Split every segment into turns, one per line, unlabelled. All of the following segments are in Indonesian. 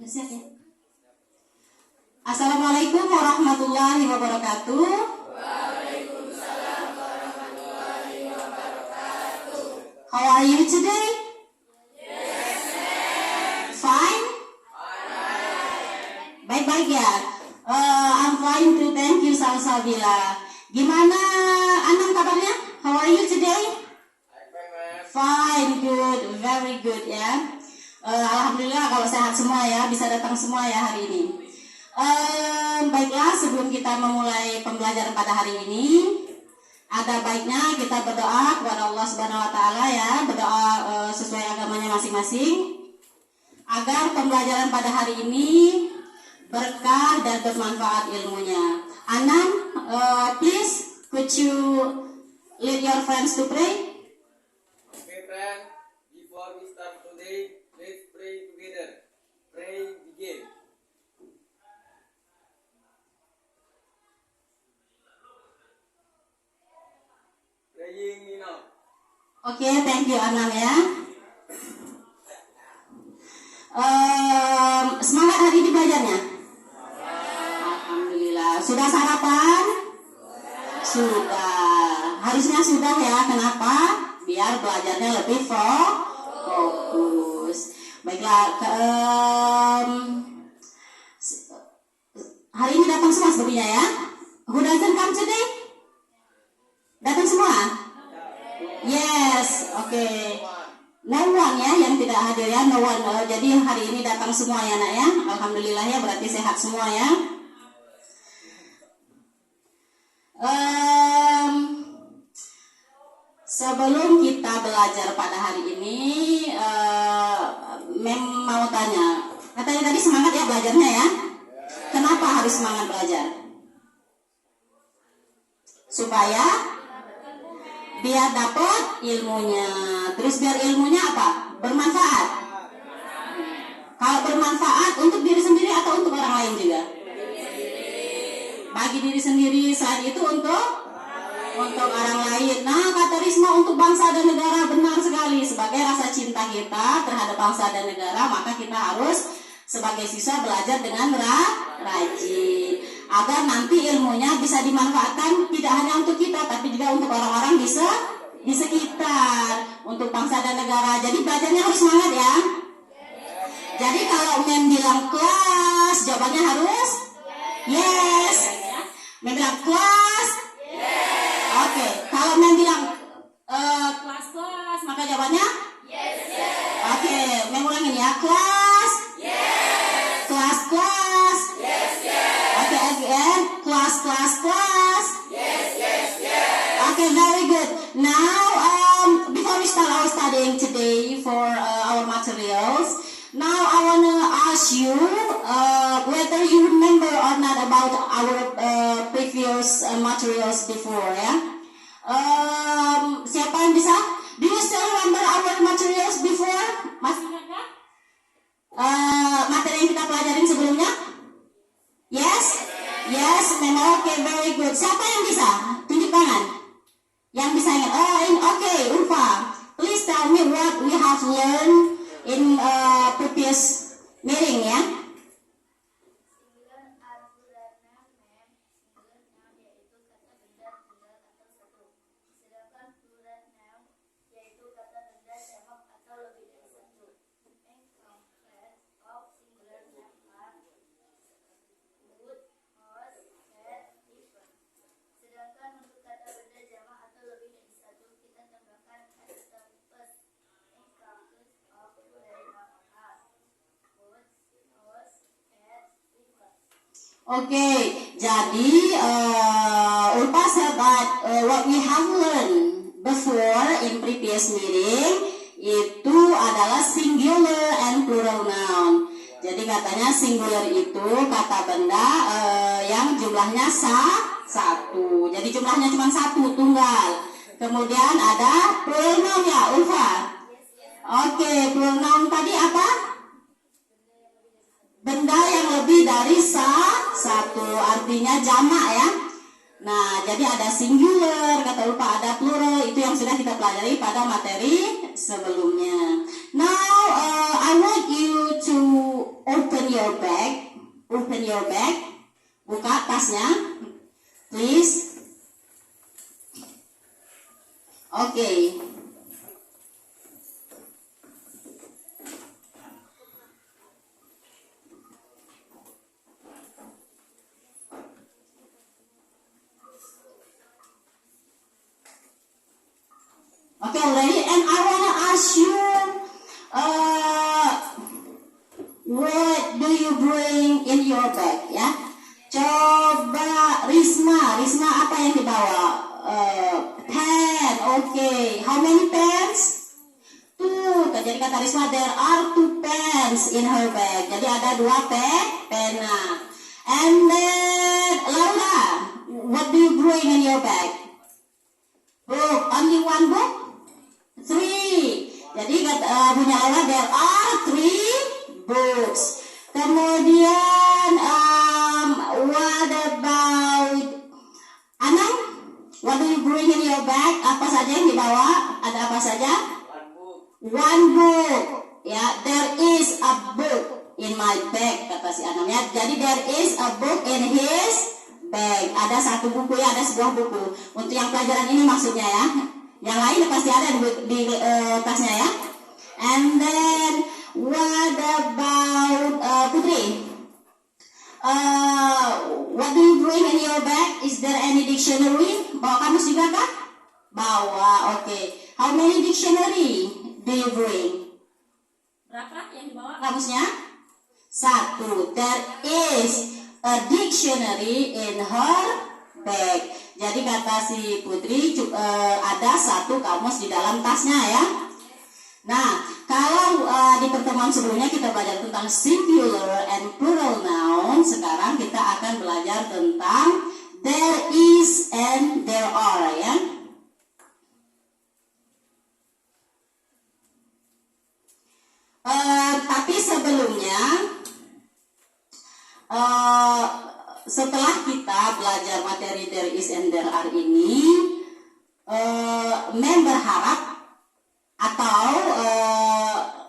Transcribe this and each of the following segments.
Siap ya? Assalamualaikum warahmatullahi wabarakatuh.
Waalaikumsalam warahmatullahi wabarakatuh.
How are you today?
Yes, ma'am.
Fine?
Fine.
Baik-baik ya? I'm fine too, thank you Salsabila. Gimana Anam kabarnya? How are you today?
I'm fine, ma'am.
Fine, good, very good ya. Alhamdulillah kalau sehat semua ya, bisa datang semua ya hari ini. Baiklah, sebelum kita memulai pembelajaran pada hari ini, ada baiknya kita berdoa kepada Allah Subhanahu wa taala ya, berdoa sesuai agamanya masing-masing agar pembelajaran pada hari ini berkah dan bermanfaat ilmunya. Anam, please could you lead your friends to pray?
Okay, friend. Before we start today, let's pray together. Pray begin. Praying now.
Oke, thank you Anam ya. Semangat hari ini belajarnya? Alhamdulillah. Sudah sarapan? Sudah. Harusnya sudah ya. Kenapa? Biar belajarnya lebih fokus. Baiklah. Hari ini datang semua sepertinya ya. Who doesn't come today? Datang semua? Yes. Oke. No one ya yang tidak hadir ya. No one. Jadi hari ini datang semua ya nak ya. Alhamdulillah ya, berarti sehat semua ya. Sebelum kita belajar pada hari ini, mau tanya. Katanya tadi semangat ya belajarnya ya. Kenapa harus semangat belajar? Supaya biar dapat ilmunya. Terus biar ilmunya apa? Bermanfaat. Kalau bermanfaat untuk diri sendiri atau untuk orang lain juga? Bagi diri sendiri, selain itu untuk orang lain. Nah, kata Risma untuk bangsa dan negara, benar sekali. Sebagai rasa cinta kita terhadap bangsa dan negara, maka kita harus sebagai siswa belajar dengan rajin. Agar nanti ilmunya bisa dimanfaatkan tidak hanya untuk kita, tapi juga untuk orang-orang di sekitar, untuk bangsa dan negara. Jadi belajarnya harus semangat ya. Jadi kalau Mem bilang kelas, jawabannya harus yes. Mem bilang kelas, oke. Kalau Mem bilang kelas, maka jawabannya
Yes.
oke. Mem ulangin ya, kelas, kelas. Okay, again, class.
Yes.
Okay, very good. Now, before we start our studying today for our materials, now I wanna ask you whether you remember or not about our previous materials before, ya? Siapa yang bisa? Do you still remember our materials before? Masih ingat nggak? Materi yang kita pelajarin sebelumnya? Yes, memang oke, very good. Siapa yang bisa? Tunjuk tangan. Yang bisa ingat. Okay, Ulfa. Please tell me what we have learned in previous meeting ya. Oke, jadi Ulfa said that what we have learned before in previous meeting itu adalah singular and plural noun. Jadi katanya singular itu kata benda yang jumlahnya satu. Jadi jumlahnya cuma satu, tunggal. Kemudian ada plural noun ya, Ulfa. Oke, plural noun tadi apa? Benda yang lebih dari satu, artinya jamak ya. Nah, jadi ada singular, kata Ulfa, ada plural, itu yang sudah kita pelajari pada materi sebelumnya. Now, I want you to open open your bag. Open your bag. Buka tasnya, please. Okay. Okay, already. And I wanna ask you, what do you bring in your bag? Ya, coba Risma apa yang dibawa? Pen. Okay. How many pens? Two. Jadi kata Risma, there are 2 pens in her bag. Jadi ada 2 pena. And then Laura, what do you bring in your bag? Book. Only 1 book? 3. Jadi punya Laura, there are 3 books. Kemudian what about Anang? What do you bring in your bag? Apa saja yang dibawa? Ada apa saja? One book. Ya, there is a book in my bag, kata si Anang ya. Jadi there is a book in his bag. Ada 1 buku ya, ada sebuah buku. Untuk yang pelajaran ini maksudnya ya. Yang lain pasti ada di tasnya ya. And then what about Putri? What do you bring in your bag? Is there any dictionary? Bawa kamus juga kah? Bawa, oke. How many dictionary do you bring? Berapa yang dibawa kamusnya? 1. There is a dictionary in her bag. Jadi kata si Putri ada 1 kamus di dalam tasnya ya. Nah, kalau di pertemuan sebelumnya kita belajar tentang singular and plural noun, sekarang kita akan belajar tentang there is and there are ya. Tapi sebelumnya, setelah kita belajar materi there is and there are ini, Mem berharap atau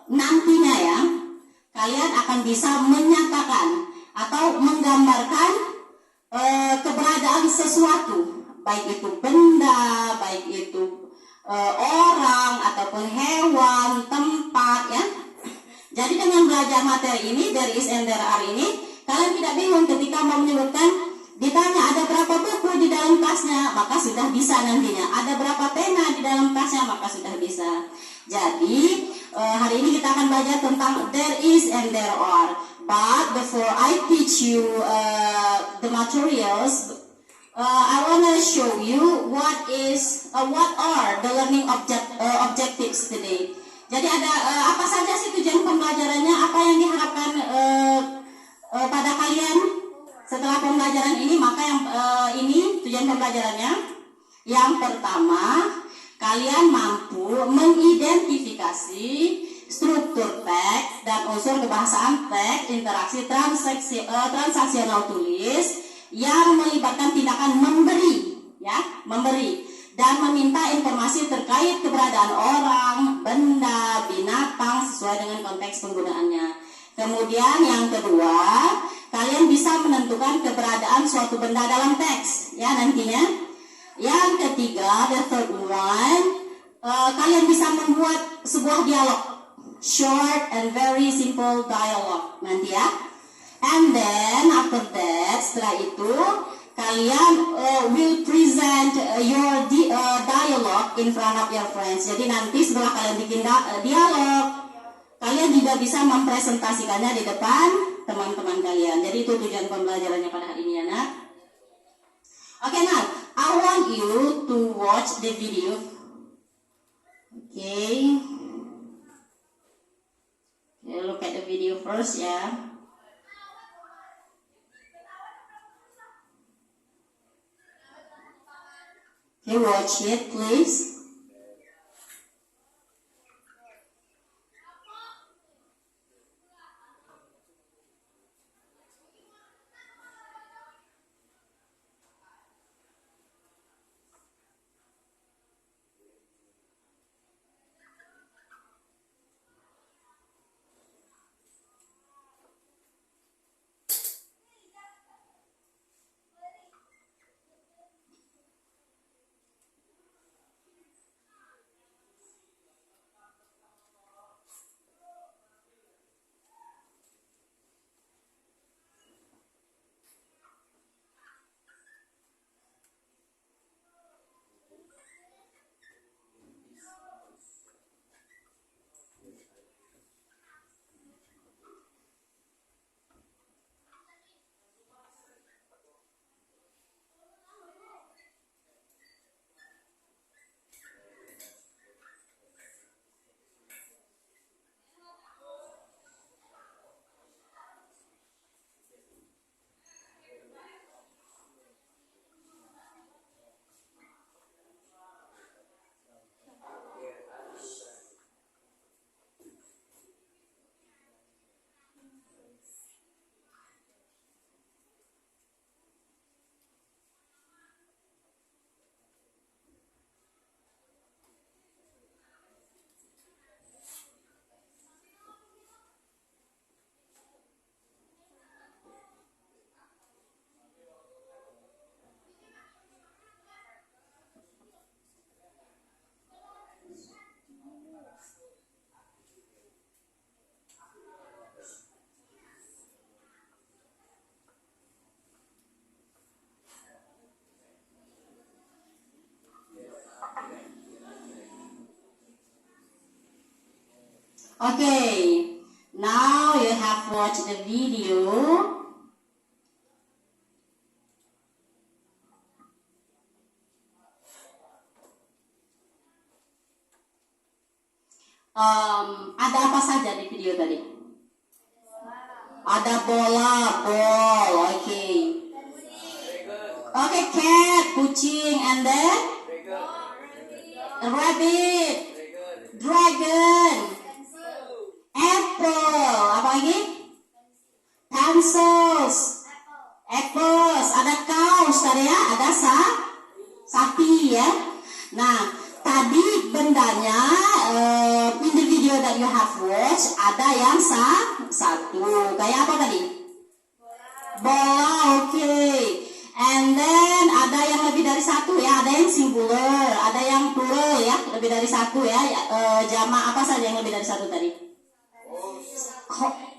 nantinya ya, kalian akan bisa menyatakan atau menggambarkan keberadaan sesuatu, baik itu benda, baik itu orang ataupun hewan, tempat ya. Jadi dengan belajar materi ini there is and there are ini, kalian tidak bingung ketika mau menyebutkan, ditanya ada berapa buku di dalam tasnya, maka sudah bisa nantinya. Ada berapa pena di dalam tasnya, maka sudah bisa. Jadi hari ini kita akan belajar tentang there is and there are. But before I teach you the materials, I wanna show you what are the learning objectives today. Jadi ada apa saja sih tujuan pembelajarannya? Apa yang diharapkan pada kalian setelah pembelajaran ini? Maka yang ini tujuan pembelajarannya. Yang pertama, kalian mampu mengidentifikasi struktur teks dan unsur kebahasaan teks, interaksi transaksional tulis yang melibatkan tindakan memberi, ya, memberi dan meminta informasi terkait keberadaan orang, benda, binatang sesuai dengan konteks penggunaannya. Kemudian yang kedua, kalian bisa menentukan keberadaan suatu benda dalam teks, ya nantinya. Yang ketiga, the third one, kalian bisa membuat sebuah dialog, short and very simple dialogue nanti ya. And then after that, setelah itu kalian will present your dialogue in front of your friends. Jadi nanti setelah kalian bikin dialog, kalian juga bisa mempresentasikannya di depan teman-teman kalian. Jadi itu tujuan pembelajarannya pada hari ini ya nak. Okay, now I want you to watch the video. Okay, look at the video first ya. Okay, watch it please. Okay, now you have watched the video. Ada apa saja di video tadi? Ada bola, ball, okay.
Very good.
Okay, cat, kucing, and then
Very good.
rabbit,
Very good.
dragon, apple, apa lagi? Pencils, apples, ada cows tadi ya, ada sapi ya. Nah, tadi bendanya in the video that you have watched ada yang satu, kayak apa tadi? Bola, okay. And then ada yang lebih dari satu ya, ada yang singular, ada yang plural ya, lebih dari satu ya. Jamak apa saja yang lebih dari satu tadi?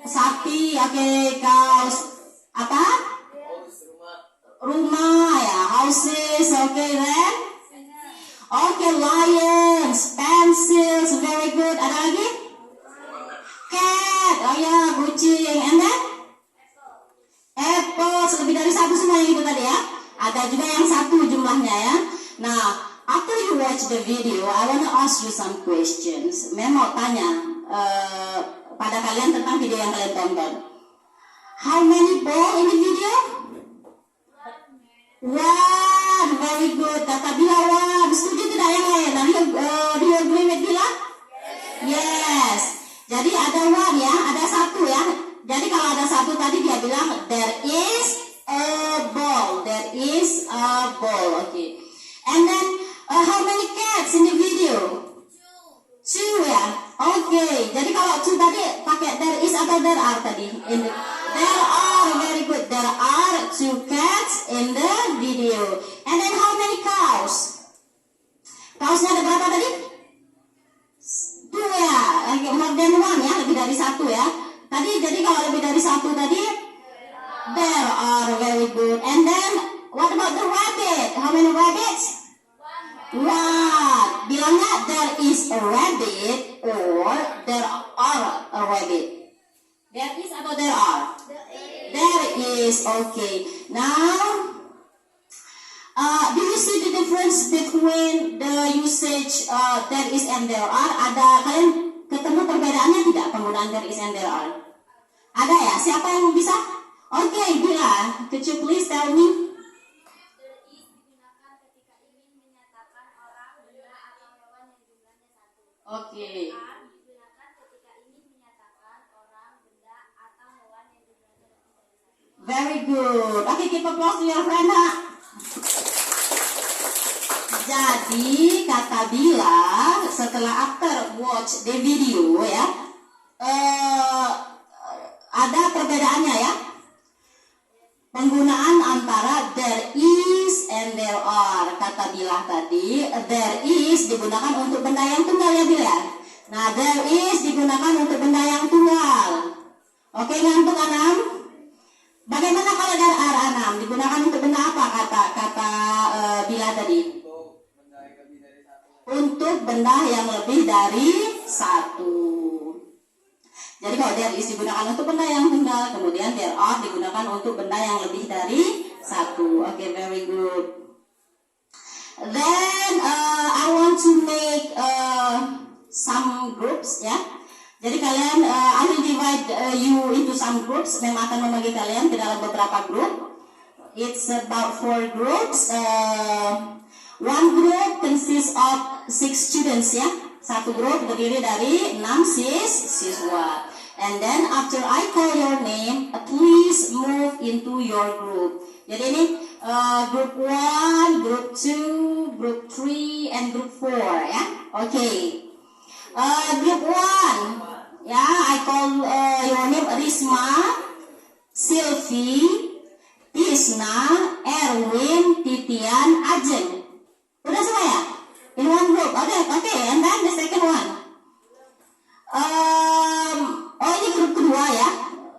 Sapi, okay, cows, apa?
House, rumah.
Rumah ya, houses, okay then. Okay, lions, pencils, very good. Ada lagi? Cat, oh ya, kucing, and then? Apples, lebih dari satu semua yang itu tadi ya. Ada juga yang satu jumlahnya ya. Nah, after you watch the video, I want to ask you some questions. Mau tanya pada kalian tentang video yang kalian tonton. How many ball in the video? One, very good. Kata Bila one. Setuju tidak yang lain? Nah, do you agree with Bila? Yes. Jadi ada one ya, ada satu ya. Jadi kalau ada satu tadi dia bilang there is a ball. There is a ball. Okay. And then how many cats in the video? Two ya. Okay. Jadi kalau two tadi pakai there is atau there are tadi? There are, very good. There are two cats in the video. And then how many cows? Cows-nya ada berapa tadi? Two ya. More than one ya, lebih dari satu ya. Tadi jadi kalau lebih dari satu tadi there are, very good. And then what about the rabbit? How many rabbits? One. Bilangnya there is a rabbit or there are a rabbit. There is atau there are? There is, okay. Now, do you see the difference between the usage there is and there are? Ada kalian ketemu perbedaannya tidak penggunaan there is and there are? Ada ya? Siapa yang bisa? Okay, Bila, could you please tell me?
There is digunakan ketika ingin menyatakan orang, benda, atau hewan yang jumlahnya satu.
Okay.
Are digunakan ketika ingin menyatakan orang, benda, atau hewan yang jumlahnya lebih dari satu.
Very good. Okay, keep applause to your friend, ha? Jadi, kata Bila, setelah after watch the video ya, ada perbedaannya ya. Penggunaan antara there is and there are. Kata Bila tadi, there is digunakan untuk benda yang tunggal ya Bila. Nah, there is digunakan untuk benda yang tunggal. Oke, ngantuk Anam? Bagaimana kalau there are Anam? Digunakan untuk benda apa kata Bila tadi?
Untuk benda yang lebih dari
Untuk benda yang lebih dari
satu.
satu. Jadi kalau there is digunakan untuk benda yang tunggal, kemudian there are digunakan untuk benda yang lebih dari satu. Okay, very good. Then I want to make some groups ya. Jadi kalian, I will divide you into some groups. Memang akan membagi kalian ke dalam beberapa grup. It's about 4 groups. One group consists of 6 students ya. Satu grup terdiri dari 6 siswa. And then after I call your name, please move into your group. Jadi ini group 1, group 2, group 3, and group 4 ya. Okay. Group 1, ya, I call your name Risma, Sylvie, Tisna, Erwin, Titian, Ajeng. Udah semua ya? In one group. Okay. And then the second one. Ini grup kedua ya.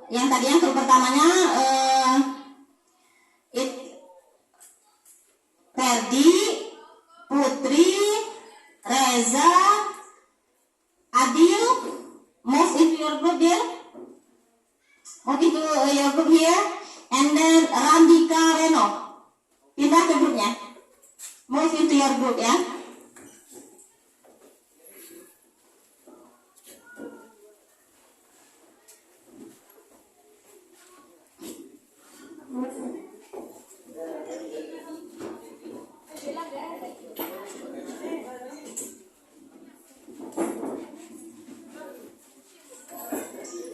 Yang tadi yang grup pertamanya Ferdi, Putri, Reza, Adil, into your group here. And then Randika Reno. Pindah ke grupnya. Move into your group ya.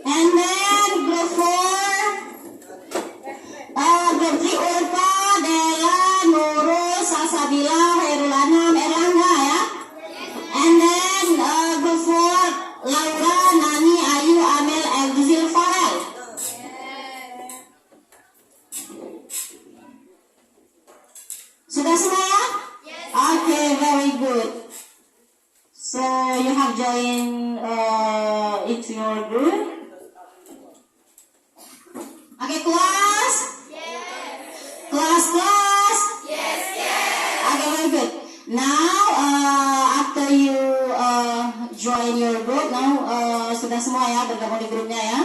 And then group 4, group 3 Urpa, Dela, Nurul, Salsabila, Hairul Anam, Erlangga ya. And then group 4, Laura, Nani, Ayu, Amel, Elzil, Farel. Sudah semua ya? Okay, very good. So you have joined into your group. Okay, class? Class? Okay, very good. Now, after you join your group, now sudah semua ya bergabung di grupnya ya.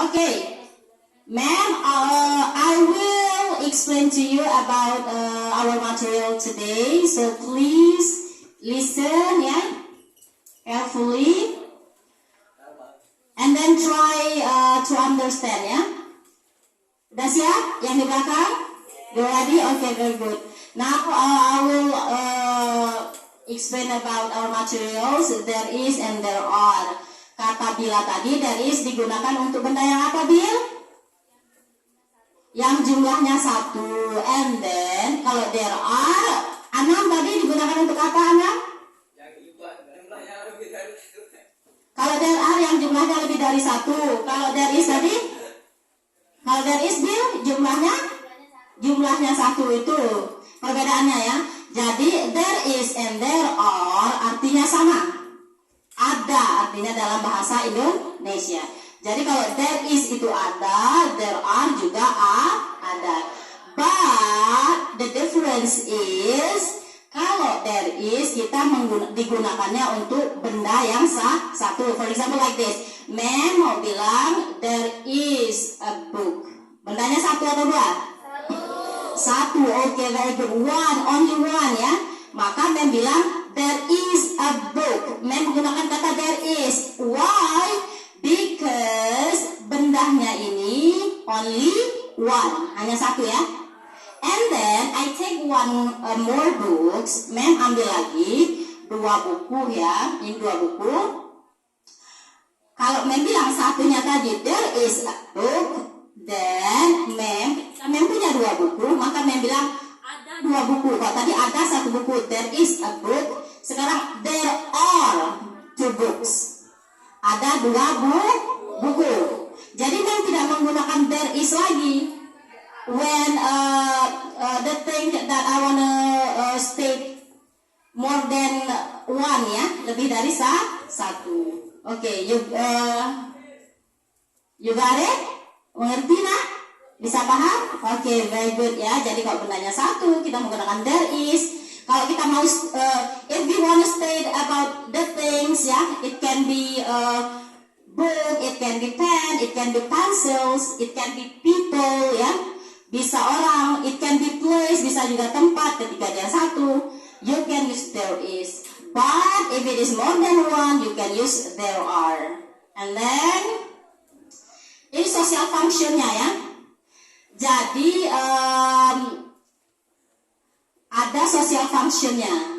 Okay, ma'am, I will explain to you about our material today. So please listen ya, carefully. And then try to understand ya. Udah siap? Yang di belakang? You ready? Okay, very good. Now I will explain about our materials. There is and there are. Kata bila tadi there is digunakan untuk benda yang apa, Bil? Yang jumlahnya 1. And then kalau there are, Anam tadi digunakan untuk apa, Anam?
Jumlahnya lebih dari itu.
Kalau there are yang jumlahnya lebih dari 1. Kalau there is tadi? Kalau there is, Bil, jumlahnya 1 itu. Perbedaannya ya. Jadi there is and there are artinya sama. Ada artinya dalam bahasa Indonesia. Jadi kalau there is itu ada, there are juga ada. But the difference is kalau there is kita digunakannya untuk benda yang satu. For example like this. Ma'am mau bilang there is a book. Bendanya 1 atau 2? 1. Okay, very good. Only one ya. Maka ma'am bilang there is a book. Ma'am menggunakan kata there is. Why? Because bendanya ini only one. Hanya 1 ya. And then I take one more books. Ma'am ambil lagi 2 buku ya. Ini 2 buku. Kalau ma'am bilang satunya tadi there is a book, then ma'am punya 2 buku, maka ma'am bilang ada 2 buku. Kalau tadi ada 1 buku, there is a book. Sekarang there are 2 books. Ada 2 buku. Jadi ma'am tidak menggunakan there is lagi. When the thing that I wanna state more than one ya, lebih dari 1. Okay, you got it? Mengerti nak? Bisa paham? Okay, very good ya. Jadi kalau bendanya 1, kita menggunakan there is. Kalau kita mau, if we want to state about the things ya, it can be book, it can be pen, it can be pencils, it can be people ya. Bisa orang, it can be place, bisa juga tempat. Ketika dia 1, you can use there is. But if it is more than 1, you can use there are. And then ini social functionnya ya. Jadi ada social functionnya.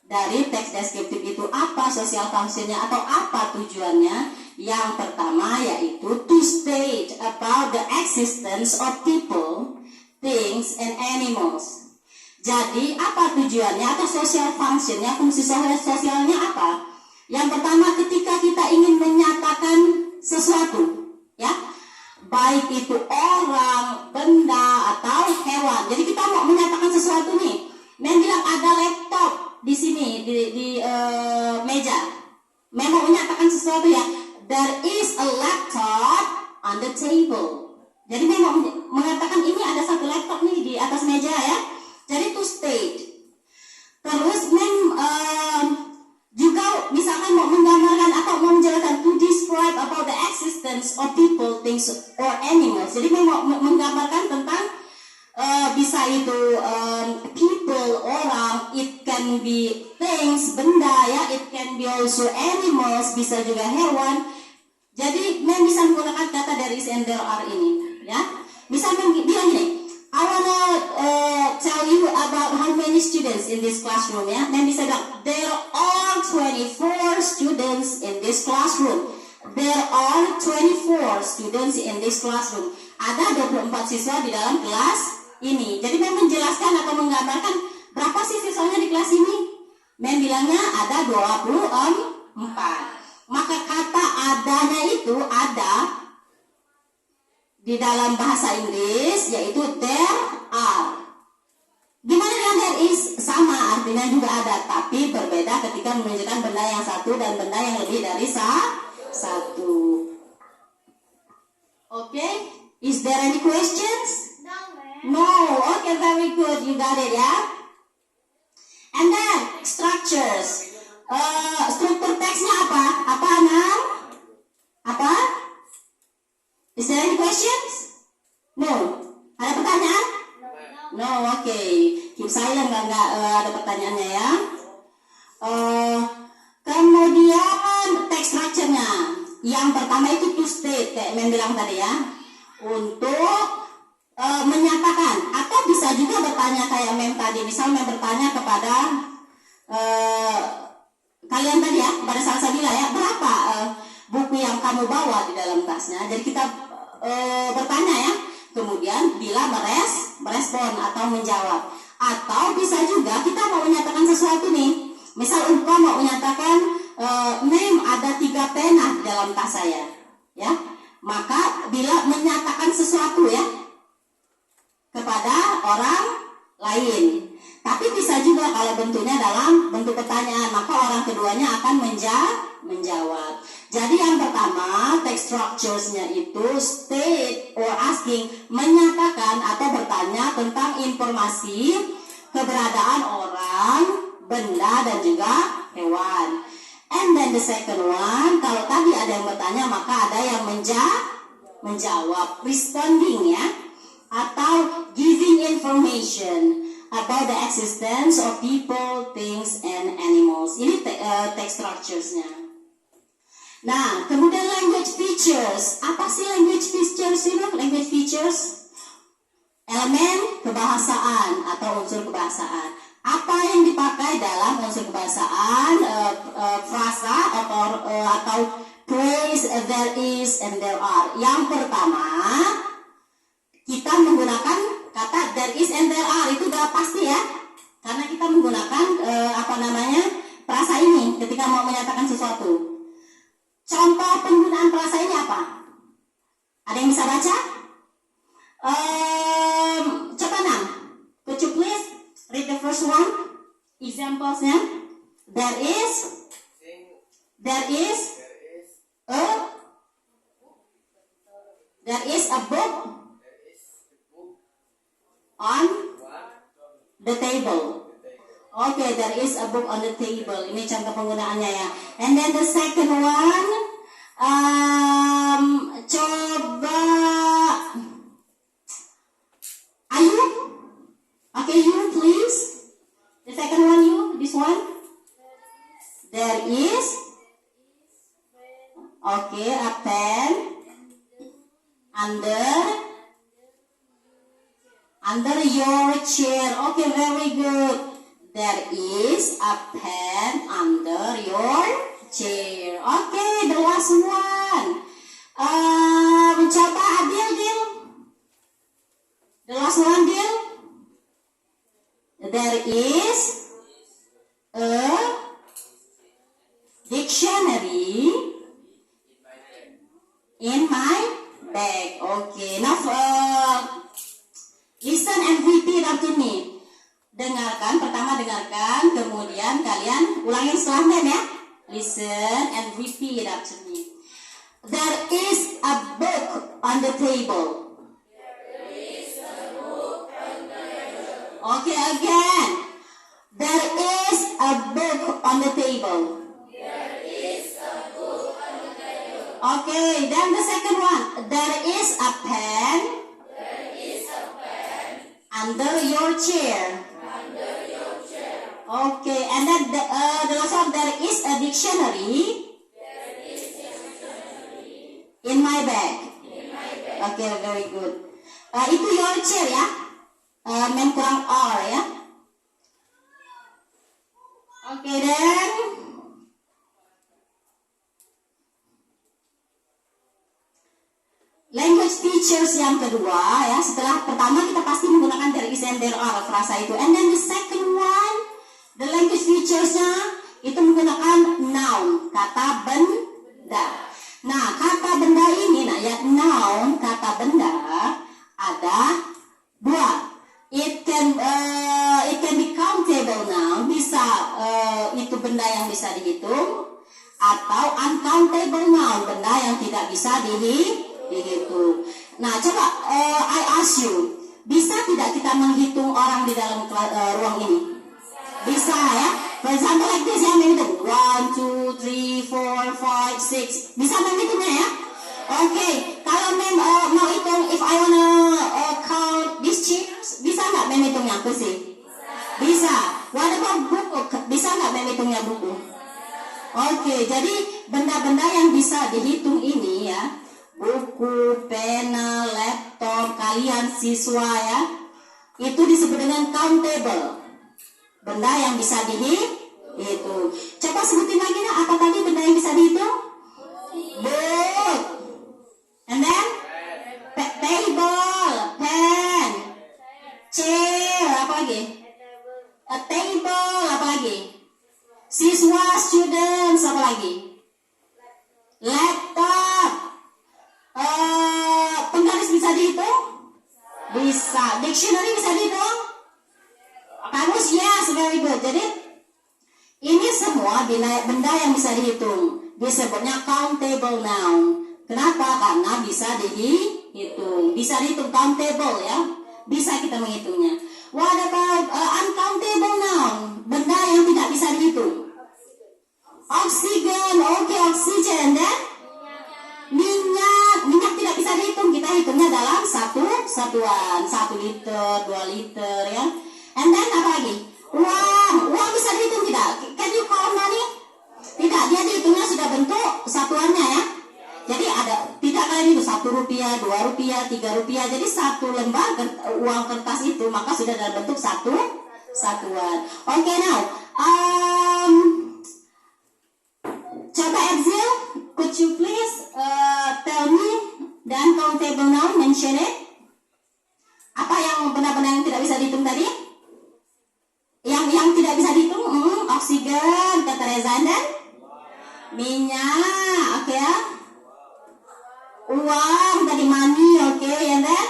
Dari teks deskriptif itu apa social functionnya atau apa tujuannya? Yang pertama yaitu to state about the existence of people, things, and animals. Jadi apa tujuannya atau social functionnya, fungsi sosialnya apa? Yang pertama ketika kita ingin menyatakan sesuatu, ya, baik itu orang, benda, atau hewan. Jadi kita mau menyatakan sesuatu nih. Mem bilang ada laptop di sini di meja. Mem mau menyatakan sesuatu ya. There is a laptop on the table. Jadi Mem mau mengatakan ini ada 1 laptop nih di atas meja ya. Jadi to state. Terus Mem juga misalkan mau menggambarkan atau mau menjelaskan to existence of people, things, or animals. Jadi menggambarkan tentang bisa itu people, orang, it can be things, benda ya, it can be also animals, bisa juga hewan. Jadi bisa menggunakan kata there is and there are ini ya. Bisa bilang gini, I wanna tell you about how many students in this classroom ya. Bisa bilang there are 24 students in this classroom. There are 24 students in this classroom. Ada 24 siswa di dalam kelas ini. Jadi menjelaskan atau menggambarkan berapa sih siswanya di kelas ini. Bilangnya ada 24. Maka kata adanya itu ada di dalam bahasa Inggris yaitu there are. Gimana dengan there is? Sama artinya juga ada, tapi berbeda ketika menunjukkan benda yang satu dan benda yang lebih dari satu. Okay, is there any questions?
No, ma'am.
No, okay, very good, you got it ya. And then structures. Struktur teksnya apa? Apa Anam? Apa? Is there any questions? No. Ada pertanyaan? No, okay. Keep silent, nggak ada pertanyaannya ya. Kemudian text structure-nya. Yang pertama itu to state, kayak Mem bilang tadi ya. Untuk menyatakan, atau bisa juga bertanya kayak Mem tadi. Misal Mem bertanya kepada kalian tadi ya, kepada Salsabila ya, berapa buku yang kamu bawa di dalam tasnya. Jadi kita bertanya ya, kemudian bila merespon atau menjawab. Atau bisa juga kita mau menyatakan sesuatu nih. Misal engkau mau menyatakan, Mem ada 3 pena di dalam tas saya ya. Maka bila menyatakan sesuatu ya kepada orang lain. Tapi bisa juga kalau bentuknya dalam bentuk pertanyaan, maka orang keduanya akan menjawab. Jadi yang pertama, text structures-nya itu state or asking, menyatakan atau bertanya tentang informasi keberadaan orang, benda, dan juga hewan. And then the second one, kalau tadi ada yang bertanya, maka ada yang menjawab, responding ya, atau giving information about the existence of people, things, and animals. Ini text structures-nya. Nah, kemudian language features. Apa sih language features ini? Language features, elemen kebahasaan atau unsur kebahasaan. Apa yang dipakai dalam unsur kebahasaan? Frasa atau phrase there is and there are. Yang pertama, kita menggunakan kata there is and there are, itu udah pasti ya, karena kita menggunakan frasa ini ketika mau menyatakan sesuatu. Contoh penggunaan frasa ini apa? Ada yang bisa baca? Coba Nam, could you please read the first one? Examplesnya. There is a book on the table. Okay, there is a book on the table. Ini contoh penggunaannya ya. And then the second one, coba Ayu. Okay, you please. The second one, you. This one. There is. Okay, a pen under your chair. Okay, very good. There is a pen under your chair. Okay, the last one. Coba Adil. The last one, Dil. There is a dictionary in my bag. Okay, now listen and repeat after me. Pertama dengarkan, kemudian kalian ulangin setelah Mem ya. Listen and repeat after me. There is a book on the table. Okay, again. There is a book on the table. Okay, then the second one. There is a pen. Under your chair. Okay, and then the last one. There is a dictionary. In my bag. Okay, very good. Itu your chair ya. Main kurang R ya. Okay, then. Language features yang kedua ya. Setelah pertama kita pasti menggunakan there is and there are frasa itu. And then the second one, the language featuresnya itu menggunakan noun, kata benda. Nah, kata benda ini, nah ya noun, kata benda ada dua. It can be countable noun, bisa itu benda yang bisa dihitung, atau uncountable noun, benda yang tidak bisa dihitung. Nah, coba I ask you, bisa tidak kita menghitung orang di dalam ruang ini? Bisa ya. For example like this ya, menghitung 1, 2, 3, 4, 5, 6. Bisa menghitungnya ya? Okay, kalau mau hitung, if I wanna count these chairs, bisa nggak menghitungnya kursi? Bisa. What about buku? Bisa nggak menghitungnya buku? Okay, jadi benda-benda yang bisa dihitung ini ya, buku, pena, laptop, kalian siswa ya, itu disebut dengan countable. Benda yang bisa dihitung. Coba sebutin lagi nah, apa tadi benda yang bisa dihitung? Book. And then? Table, pen, chair, apa lagi? A table, apa lagi? Siswa, students, apa lagi? Laptop. Penggaris bisa dihitung? Bisa. Dictionary bisa dihitung? Kamus, yes, very good. Jadi ini semua benda yang bisa dihitung. Disebutnya countable noun. Kenapa? Karena bisa dihitung. Bisa dihitung, countable ya. Bisa kita menghitungnya. What about uncountable noun? Benda yang tidak bisa dihitung. Oxygen, okay, oxygen. Dan minyak tidak bisa dihitung. Kita hitungnya dalam satuan, 1 liter, 2 liter ya. And then apa lagi? Uang bisa dihitung tidak? Can you count money? Tidak, dia dihitungnya sudah bentuk satuannya ya. Jadi ada, tidak kalian itu 1 rupiah, 2 rupiah, 3 rupiah. Jadi 1 lembar uang kertas itu maka sudah dalam bentuk satuan. Okay, now coba Edzil, could you please tell me the uncountable noun, mention it. Apa yang benda-benda yang tidak bisa dihitung tadi? Yang tidak bisa dihitung, oksigen, kata Reza, dan minyak, oke ya. Uang tadi money, oke, and then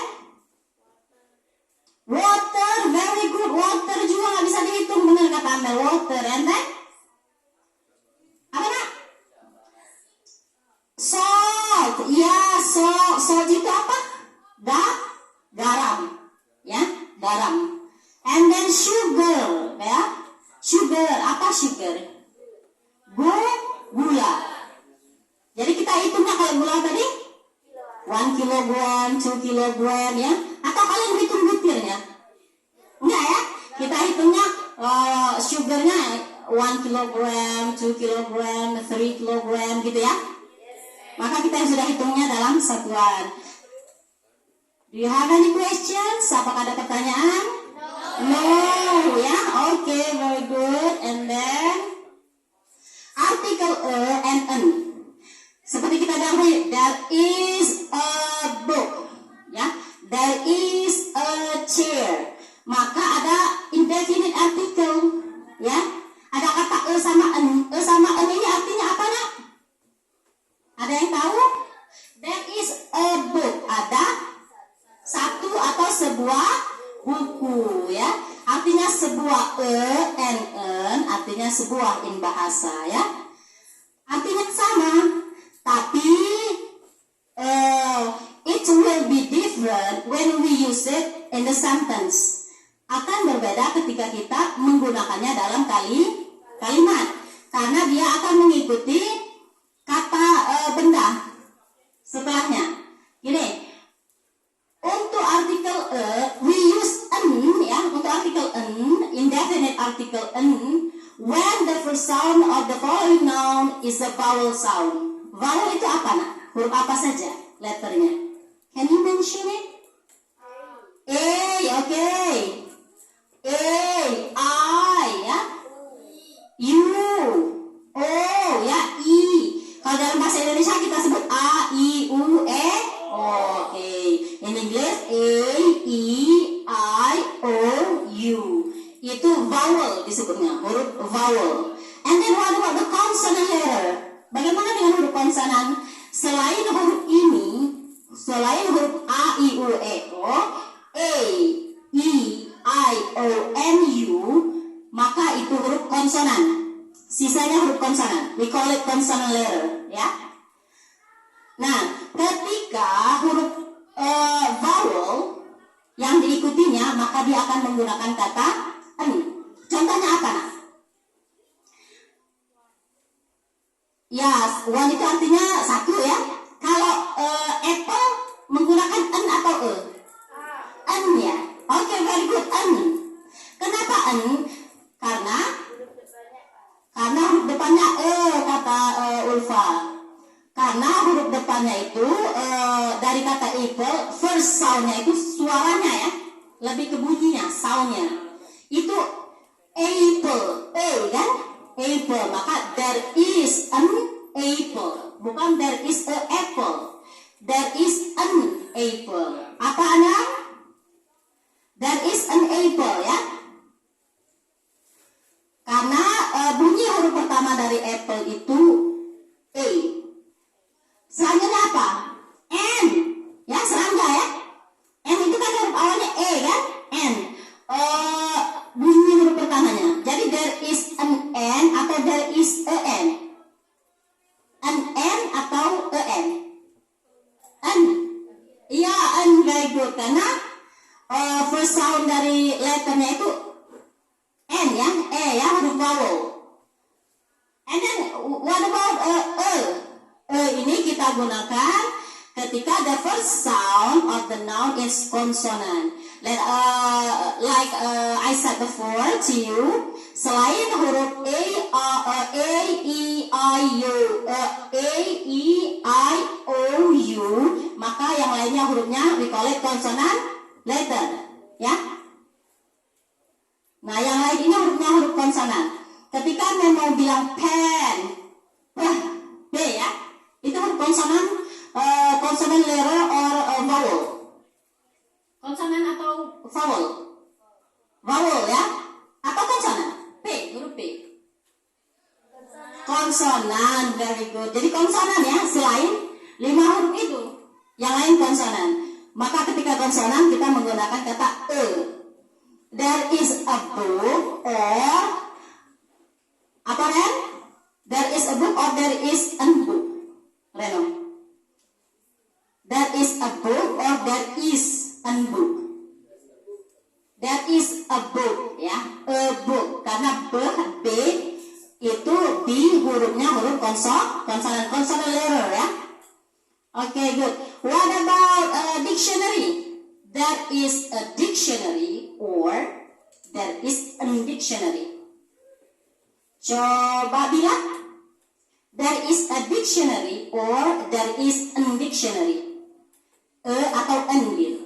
water, very good, water juga nggak bisa dihitung, benar kata Amel, water, and then apa nak? Salt, ya, salt itu apa? Garam, ya, garam. And then sugar, ya. Sugar, apa sugar? Gula. Jadi kita hitungnya kalau gula tadi 1 kilogram, 2 kilogram ya. Atau kalian hitung butirnya? Enggak ya? Kita hitungnya sugarnya 1 kilogram, 2 kilogram, 3 kilogram gitu ya. Maka kita sudah hitungnya dalam satuan. Do you have any questions? Apakah ada pertanyaan? No, ya, okay, very good. And then article and an. Seperti kita dahului, there is a book, ya, there is a chair. Maka ada indefinite article, ya. Ada kata sama an. Sama an ini artinya apa nak? Ada yang tahu? There is a book. Ada satu atau sebuah buku ya, artinya sebuah and an, artinya sebuah in bahasa ya, artinya sama, tapi it will be different when we use it in the sentence. Akan berbeda ketika kita menggunakannya dalam kalimat, karena dia akan mengikuti kata benda sound is a vowel sound. Vowel itu apa nak? Huruf apa saja letternya? Can you mention it? A, okay. A, I, ya. U, O, ya. I. Kalau dalam bahasa Indonesia kita sebut A, I, U, E. Oke. In English A, E, I, O, U. Itu vowel disebutnya, huruf vowel. And then what about the consonant letter? Bagaimana dengan huruf konsonan? Selain huruf ini, selain huruf A, I, U, E, O, A, E, I, O, N, U, maka itu huruf konsonan. Sisanya huruf konsonan. We call it consonant letter, ya. Nah, ketika huruf vowel yang diikutinya, maka dia akan menggunakan kata n. Contohnya apa, nak? Ya, one itu artinya satu, ya. Kalau apple menggunakan n atau e? N, ya. Oke, very good, n. Kenapa n? Karena huruf depannya e, kata Ulfa. Karena huruf depannya itu dari kata apple, first soundnya itu suaranya, ya, lebih ke bunyinya, soundnya itu apple, a kan, apple. Maka there is an apple, bukan there is a apple. There is an apple. Apa anak? There is an apple, ya. Karena bunyi huruf pertama dari apple itu a. Selanjutnya apa? N, ya, serangga, ya. N itu kan huruf awalnya E kan? N. Bunyi huruf pertamanya. Jadi there is an N atau there is a N? An N atau a N? N. Iya, N, very good. Karena first sound dari letternya itu N, ya, E, ya, huruf vowel. And then what about E? Ini kita gunakan ketika the first sound of the noun is consonant. Like I said before to you, selain huruf A, E, I, O, U, maka yang lainnya hurufnya we call it consonant letter, ya. Nah, yang lain ini hurufnya huruf konsonan. Ketika mau bilang pen, B, ya, itu huruf konsonan, consonant letter or vowel. Konsonan atau vowel? Vowel, ya. Atau konsonan? P, huruf P. Konsonan, very good. Jadi konsonan, ya, selain 5 huruf itu, yang lain konsonan. Maka ketika konsonan kita menggunakan kata e. There is a book or apa, Ren? There is a book or there is a book? Reno. There is a book or there is a book? There is a book, ya, a book. Karena B itu di hurufnya huruf konsonan letter, ya. Okay, good. What about dictionary? There is a dictionary or there is a dictionary. Coba bilang. There is a dictionary or there is a dictionary. E atau N gitu.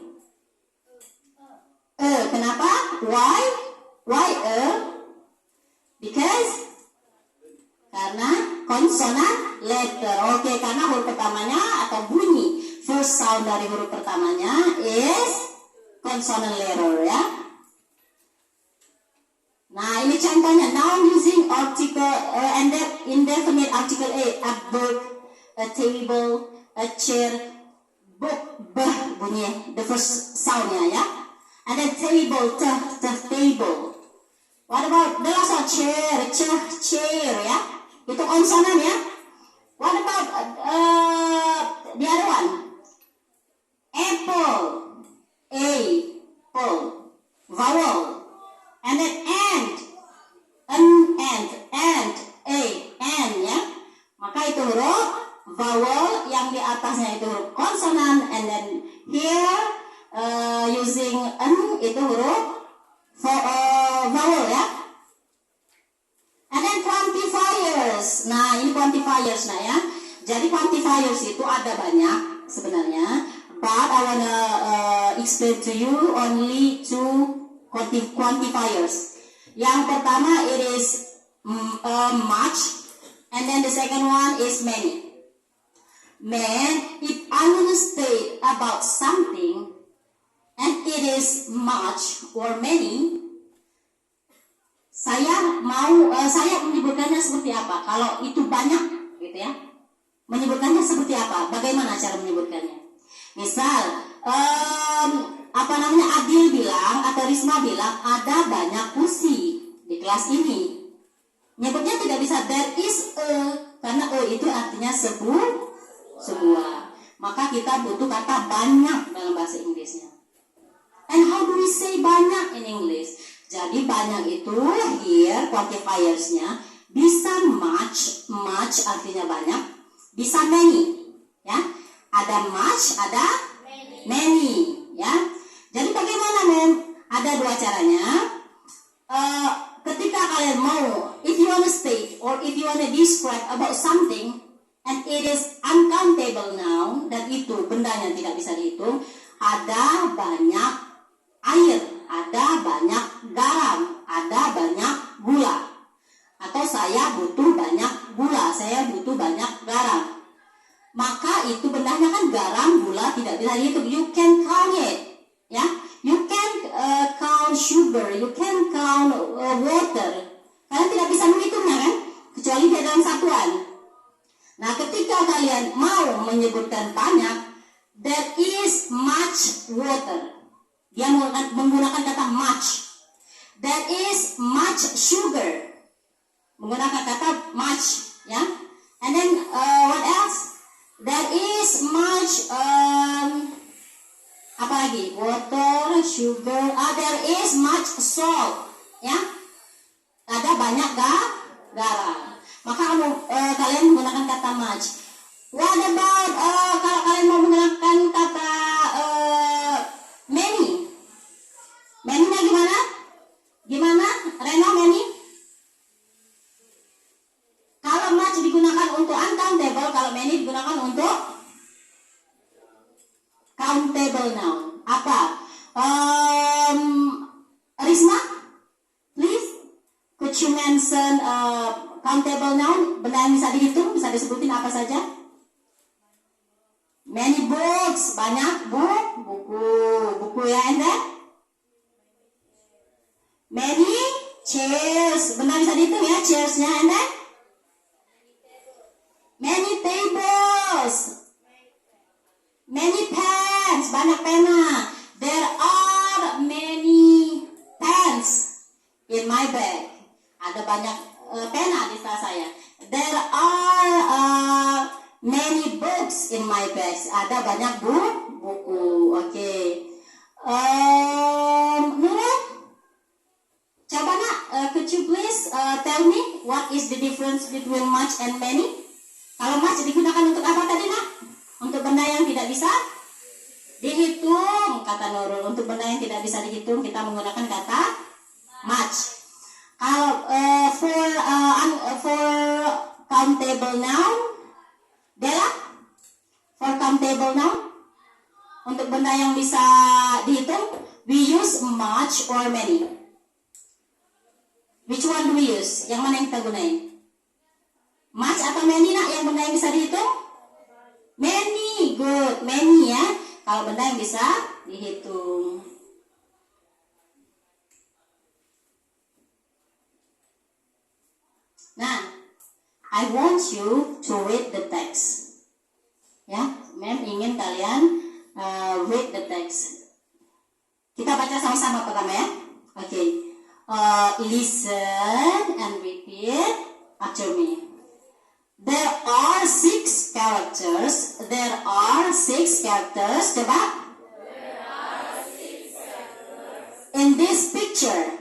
E, kenapa? Why? Why E? Because karena konsonan letter. Oke, karena huruf pertamanya atau bunyi first sound dari huruf pertamanya is consonant letter, ya. Nah, ini contohnya noun using article and indefinite article a book, a table, a chair, book, bunyi the first soundnya, ya. And then table, table. What about the last one? Chair, ya. Itu konsonan, ya. What about the other one? Apple, apple, vowel, and then and, ya. Maka itu huruf vowel yang di atasnya itu huruf konsonan, and then here using n itu huruf vowel, ya. And then quantifiers. Nah, ini quantifier. banyak sebenarnya, but I wanna explain to you only two quantifiers. Yang pertama it is much, and then the second one is many. Man, if I want to state about something and it is much or many, saya menyebutkannya seperti apa? Kalau itu banyak, gitu ya. Menyebutkannya seperti apa? Bagaimana cara menyebutkannya? Misal, Adil bilang atau Risma bilang ada banyak kursi di kelas ini. Nyebutnya tidak bisa there is a, karena a itu artinya sebuah. Maka kita butuh kata banyak dalam bahasa Inggrisnya. And how do we say banyak in English? Jadi banyak itu here quantifiersnya bisa much artinya banyak, bisa many, ya. Ada much, ada many, ya. Jadi bagaimana, Mem? Ada dua caranya. Ketika kalian mau, if you want to state or if you want to describe about something and it is uncountable noun, dan itu bendanya tidak bisa dihitung, ada banyak air, ada banyak garam, ada banyak gula. Atau saya butuh banyak gula, saya butuh banyak garam. Maka itu bendanya kan garam, gula tidak bisa dihitung. You can count it, ya. You can count sugar, you can count water. Kalian tidak bisa menghitungnya kan, kecuali dia dalam satuan. Nah, ketika kalian mau menyebutkan banyak, there is much water. Dia menggunakan kata much. There is much sugar. Menggunakan kata much, ya. And then what else? There is much apa lagi? Water, sugar. There is much salt, ya. Ada banyak garam. Maka kalian menggunakan kata much. What about kalau kalian mau menggunakan kata many? Many-nya gimana? Gimana? Reno, many? Kalau much digunakan untuk uncountable, kalau many digunakan untuk countable noun. Apa? Risma, please, could you mention countable noun? Benda yang bisa dihitung, bisa disebutin apa saja? Many books, banyak buku ya, and then? Many chairs, benda bisa dihitung ya, chairs-nya, and then? Many tables. Many pens, banyak pena. There are many pens in my bag. Ada banyak pena di tas saya. There are many books in my bag. Ada banyak buku. Oke. Nurul, coba nak, could you please tell me what is the difference between much and many? Kalau much digunakan untuk apa tadi, nak? Untuk benda yang tidak bisa dihitung, kata Nurul. Untuk benda yang tidak bisa dihitung, kita menggunakan kata much. Kalau for countable noun, Bella, for countable noun, untuk benda yang bisa dihitung, we use much or many. Which one do we use? Yang mana yang kita gunain? Much atau many, nak? Yang benda yang bisa dihitung? Many, good, many ya. Kalau benda yang bisa dihitung. Nah, I want you to read the text. Ya, Mem ingin kalian read the text. Kita baca sama-sama pertama ya. Oke. Listen and repeat after me. There are 6 characters. There are 6 characters. Coba.
There are 6 characters.
In this picture.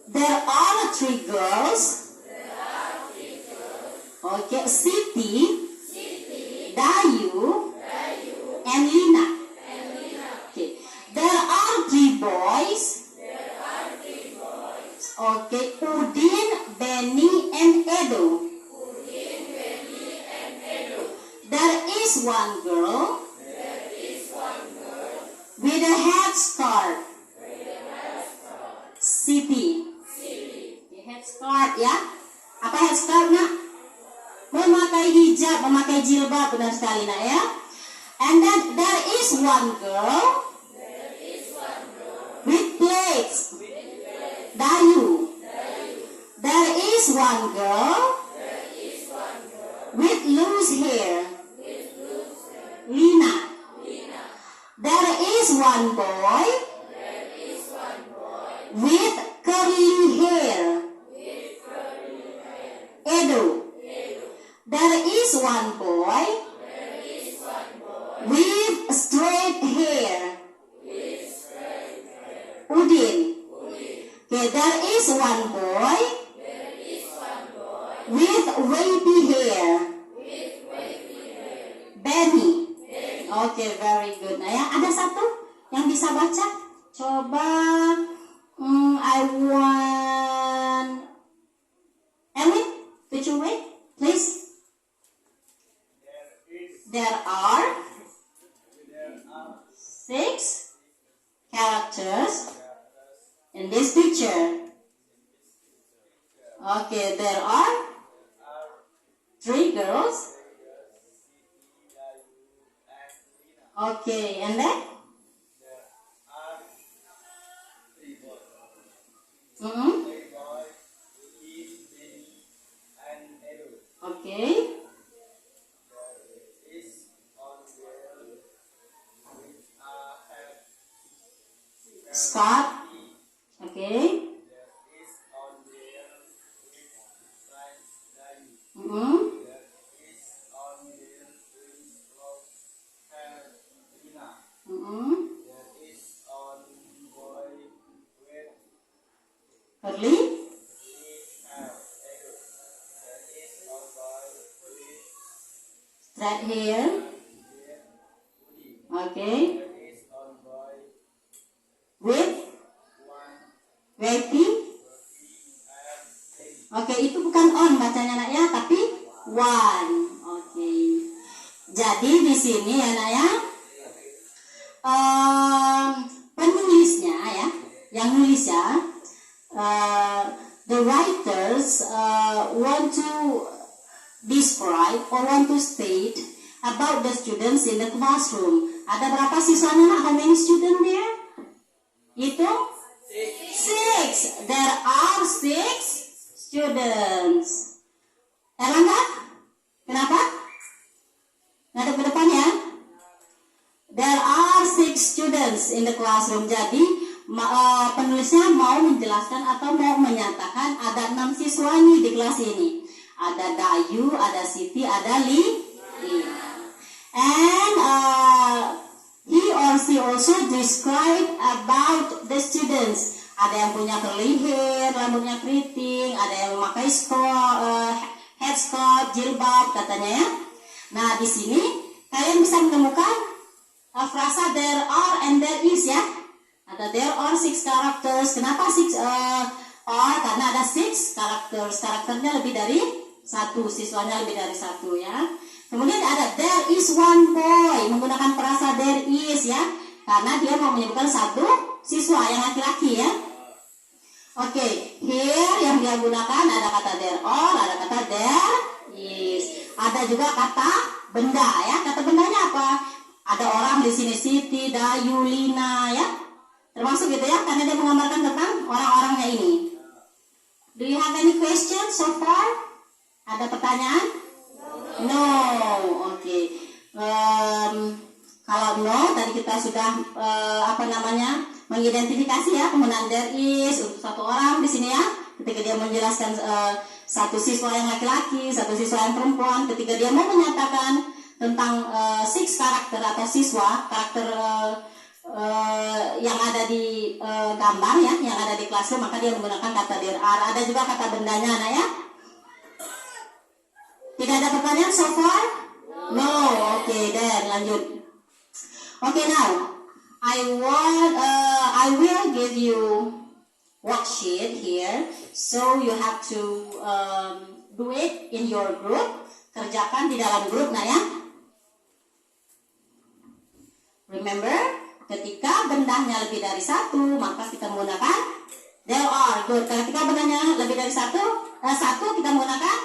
There are 3 girls. Okay. Siti. Dayu. And Lina. Okay. There are 3 boys. Okay. Udin, Benny, and Edo. There is one girl with a headscarf. Siti. Headscarf ya. Apa headscarf nak? Memakai hijab, memakai jilbab, benar sekali nak ya. And then there is one girl with plaits. Dayu. There is one girl with loose hair. Lina. There is one boy with curly hair. Edo. There is one boy with straight hair. Udin. Okay, there is one boy with wavy hair. Benny. Okay, very good. Nah ya, ada satu yang bisa baca. Coba, I want. Elwin, could you wait, please? There are 6 characters in this picture. Okay, there are 3 girls. Okay, and then? Okay. Scarf. Okay. Curly. Straight hair. Okay. With wavy. Oke, itu bukan on bacanya nak ya, tapi one. Oke. Jadi di sini ya nak ya, penulisnya ya, yang nulis ya, the writers want to describe or want to state about the students in the classroom. Ada berapa siswanya nak? How many students there? Itu 6. There are 6 students. Erlangga, kenapa? Ngadep ke depan ya. There are 6 students in the classroom. Jadi penulisnya mau menjelaskan atau mau menyatakan ada 6 siswa nih di kelas ini. Ada Dayu, ada Siti, ada Lina. And he or she also describe about the students. Ada yang punya curly hair, rambutnya keriting, ada yang memakai headscarf, jilbab katanya ya. Nah di sini kalian bisa menemukan frasa there are and there is ya. Ada there are 6 characters. Kenapa 6 are? Karena ada 6 characters. Karakternya lebih dari 1, siswanya lebih dari 1 ya. Kemudian ada there is one boy, menggunakan frasa there is ya, karena dia mau menyebutkan 1 siswa yang laki-laki ya. Oke, here yang dia gunakan ada kata there are, ada kata there is. Ada juga kata benda ya. Kata bendanya apa? Ada orang di sini, Siti, Dayu, Lina ya. Termasuk gitu ya, karena dia menggambarkan tentang orang-orangnya ini. Do you have any question so far? Ada pertanyaan? No. Oke. Kalau no, tadi kita sudah mengidentifikasi ya penggunaan there is untuk 1 orang di sini ya. Ketika dia menjelaskan 1 siswa yang laki-laki, 1 siswa yang perempuan, ketika dia mau menyatakan tentang 6 karakter atau siswa, karakter yang ada di gambar ya, yang ada di classroom, maka dia menggunakan kata there are. Ada juga kata bendanya anak ya. Tidak ada pertanyaan so far? No. Oke, then lanjut. Okay, now I will give you worksheet here, so you have to do it in your group. Kerjakan di dalam grup, nah ya. Remember, ketika bendanya lebih dari satu, maka kita menggunakan there are. Good. Ketika bendanya lebih dari satu kita menggunakan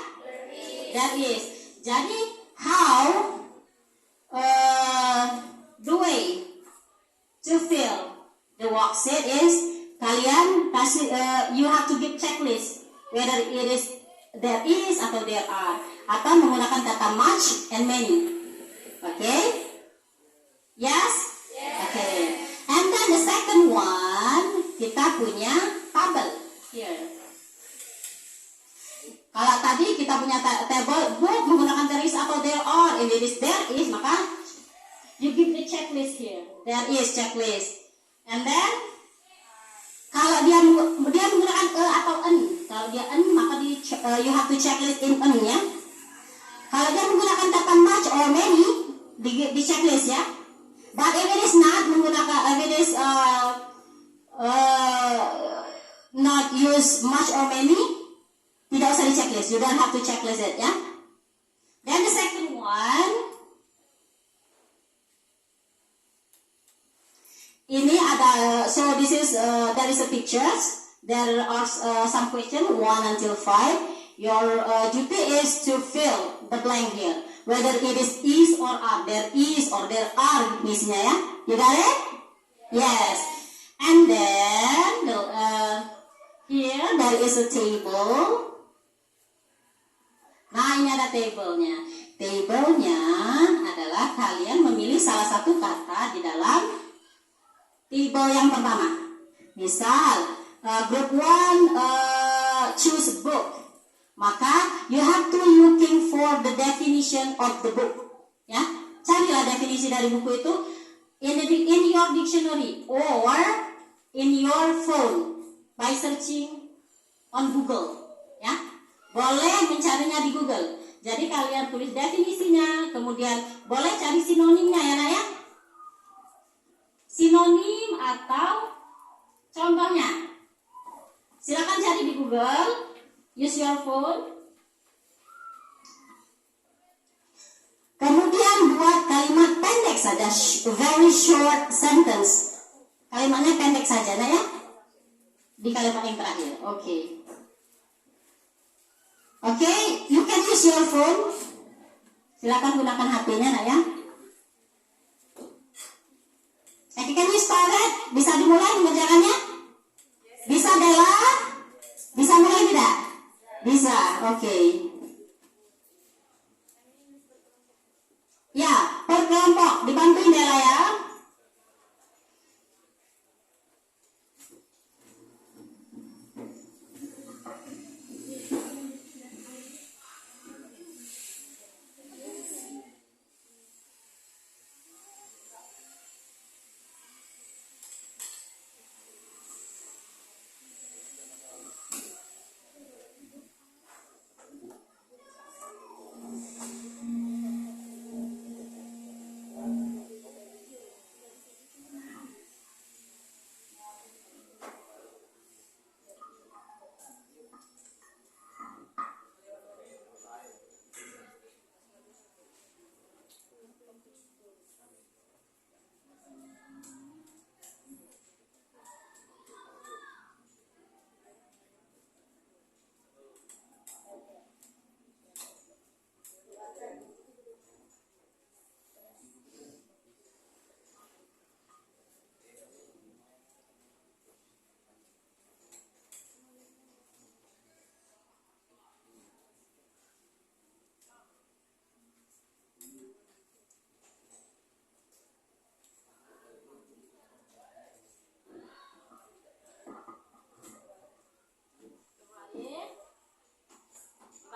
there is. Jadi, how the way to fill the worksheet is kalian kasih you have to give checklist whether it is there is atau there are, atau menggunakan kata much and many. Okay? Yes? Okay. And then the second one, kita punya tabel here. Kalau tadi kita punya table book menggunakan there is atau there are, if it is there is, maka you give the checklist here. There is checklist. And then kalau dia menggunakan atau en, kalau dia en maka you have to checklist in en ya. Kalau dia menggunakan kata much or many di checklist ya. But if it is not menggunakan, if it is not use much or many, tidak usah di checklist. You don't have to checklist it ya. Then the second one, ini ada, so this is there is a pictures. There are some question 1 until 5. Your duty is to fill the blank here. Whether it is or are, there is or there are misinya ya. You got it? Yes. And then here there is a table. Nah, ini ada tabelnya. Tabelnya adalah kalian memilih salah satu kata di dalam table yang pertama. Misal, group 1 choose book. Maka you have to looking for the definition of the book. Ya, carilah definisi dari buku itu in your dictionary or in your phone by searching on Google. Ya, boleh mencarinya di Google. Jadi kalian tulis definisinya, kemudian boleh cari sinonimnya ya Nak ya. Sinonim atau contohnya. Silakan cari di Google. Use your phone. Kemudian buat kalimat pendek saja, very short sentence. Kalimatnya pendek saja, Nak ya. Di kalimat yang terakhir. Oke. Oke, you can use your phone. Silakan gunakan HP-nya, Nak ya. Can you start it? Bisa dimulai mengerjakannya? Bisa, Dela? Bisa mulai tidak? Bisa, oke. Ya, per kelompok dibantuin Dela ya.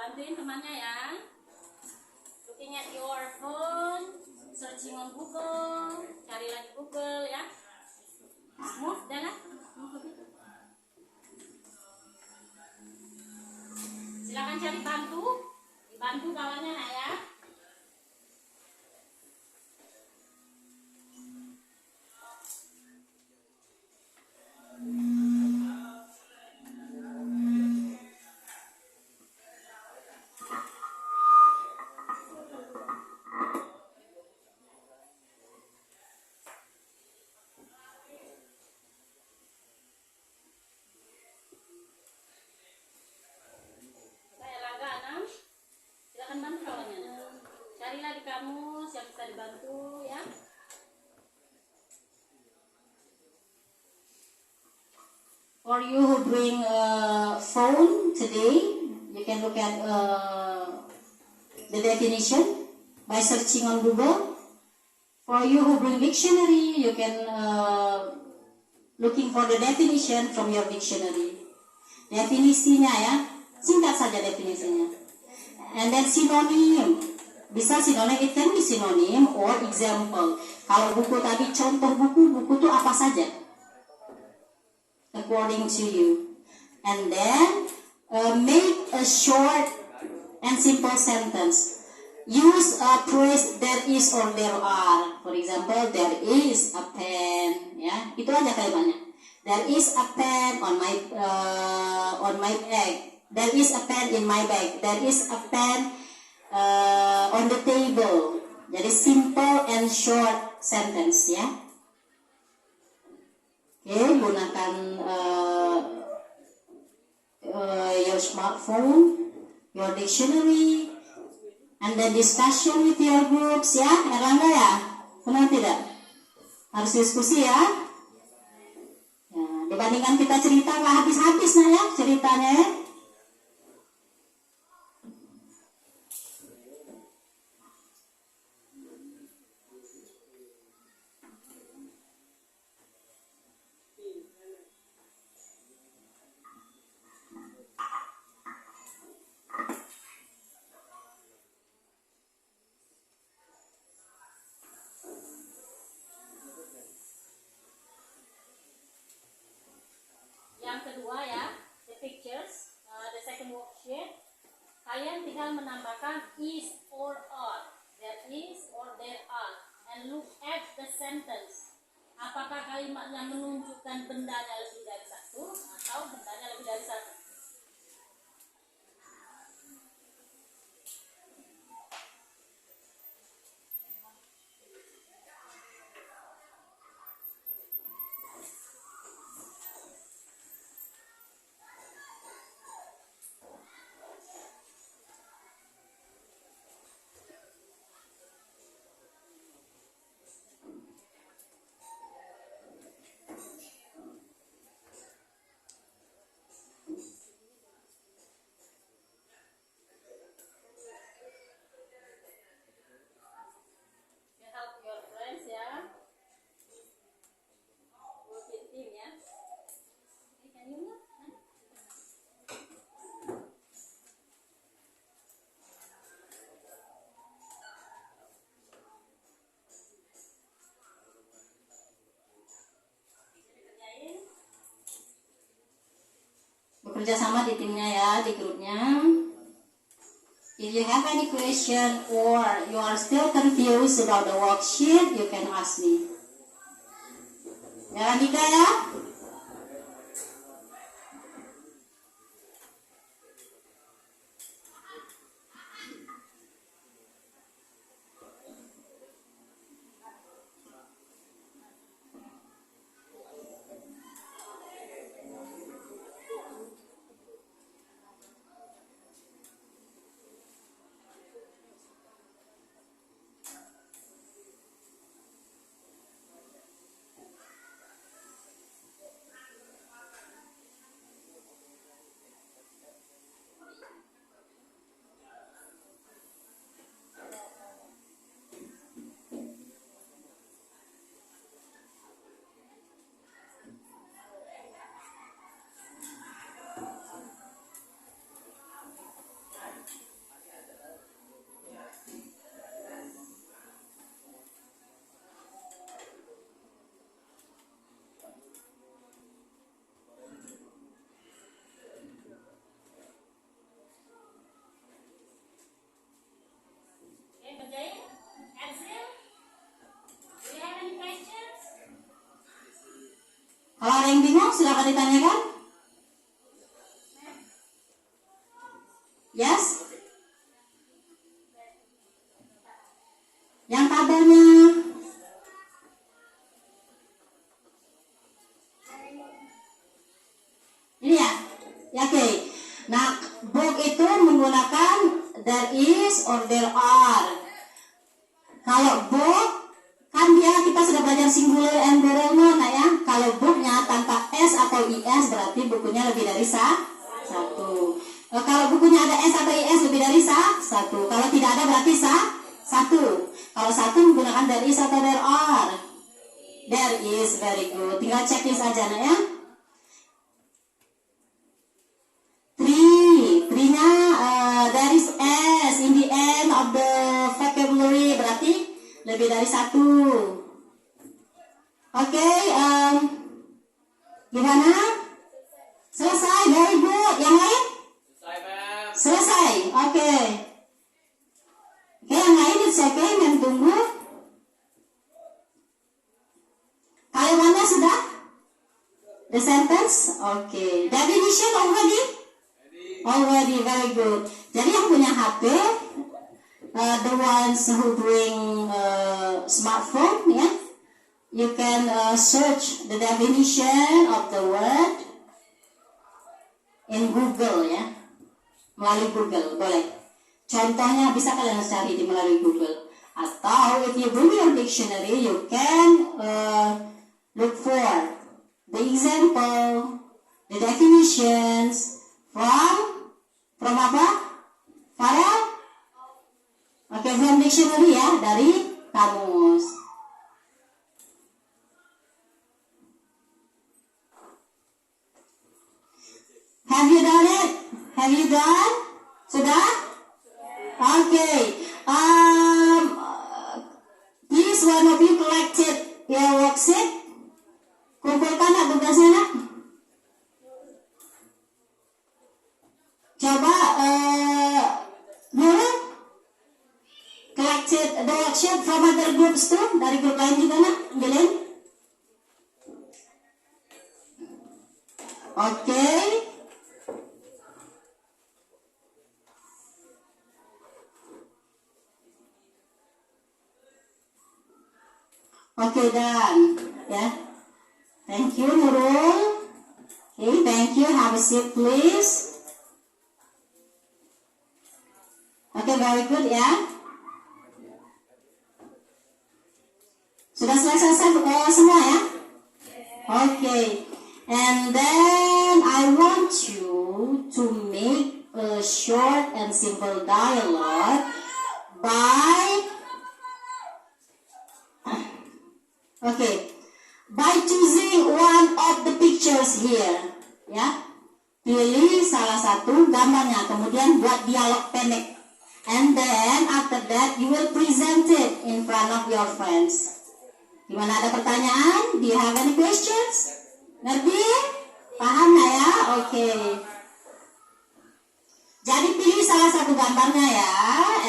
Bantuin temannya ya. Looking at your phone, searching on Google, cari lagi Google ya. Move, Dana. Move begitu. Silakan cari bantu, dibantu kawannya Nak ya. kamus yang bisa dibantu ya. For you who bring a phone today, you can look at the definition by searching on Google. For you who bring dictionary, you can looking for the definition from your dictionary. Definisinya ya, singkat saja definisinya. And then synonym, bisa synonym, it can be synonym or example. Kalau buku tadi contoh buku itu apa saja? According to you. And then make a short and simple sentence. Use a phrase there is or there are. For example, there is a pen. Ya, itu aja kalimatnya. There is a pen on my bag. There is a pen in my bag. There is a pen on the table. Jadi simple and short sentence ya. Oke, gunakan your smartphone, your dictionary, and then discussion with your groups ya, Erlangga ya, benar tidak? Harus diskusi ya. Ya, dibandingkan kita cerita nggak habis-habis nah ya ceritanya ya. Yang kedua ya, the pictures, the second worksheet. Kalian tinggal menambahkan is or are, there is or there are, and look at the sentence. Apakah kalimatnya menunjukkan bendanya lebih dari satu atau bendanya lebih dari satu? Bekerja sama di timnya ya, di grupnya. If you have any question or you are still confused about the worksheet, you can ask me. Ya, Andika ya. Kalau ada yang bingung, silakan ditanyakan. Yes? Yang tabelnya ini ya? Ya, oke. Nah, book itu menggunakan there is or there are. Kalau book, kan dia kita sudah belajar singular and plural noun ya. Kalau booknya tanpa s atau is berarti bukunya lebih dari satu. Kalau bukunya ada s atau is lebih dari satu. Kalau tidak ada berarti satu. Kalau satu menggunakan there is atau there are. There is, very good. Tinggal checklist aja nak ya. Three-nya there is s in the end of the vocabulary berarti lebih dari satu. Oke, gimana? Selesai, very good. Yang lain?
Selesai, ma'am.
Selesai, oke. Oke, yang lain it's okay, yang tunggu. Kalimatnya sudah? The sentence? Oke. Definition already? Already, very good. Jadi yang punya HP, the ones who bring smartphone, ya, you can search the definition of the word in Google, ya, melalui Google, boleh. Contohnya bisa kalian cari di melalui Google. Atau if you bring your dictionary, you can look for the example, the definitions from apa? Farel? Oke, from dictionary ya, dari kamus. Have you done it? Have you done? Sudah? Oke. Please one of you collected your worksheet. Kumpulkan nak tugasnya nak. Coba Nurul collected the worksheet from other groups too. Dari grup lain juga nak, ambilin. Oke. Oke, done. Ya. Thank you, Nurul. Okay, thank you. Have a seat, please. Okay, very good, ya. Sudah selesai semua ya? Okay. And then I want you to make a short and simple dialogue by choosing one of the pictures here, ya. Pilih salah satu gambarnya, kemudian buat dialog pendek. And then after that you will present it in front of your friends. Gimana, ada pertanyaan? Do you have any questions? Ngerti? Paham nggak ya? Oke. Jadi pilih salah satu gambarnya ya,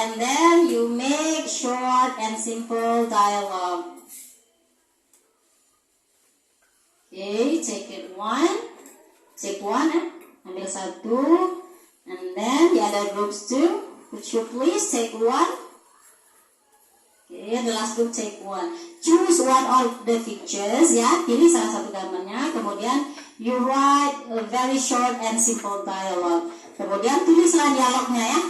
and then you make short and simple dialogue. Okay, take one, ambil satu, and then the other groups too. Would you please take one? Okay, the last group take one. Choose one of the pictures, ya, pilih salah satu gambarnya, kemudian you write a very short and simple dialogue. Kemudian tulislah dialognya ya.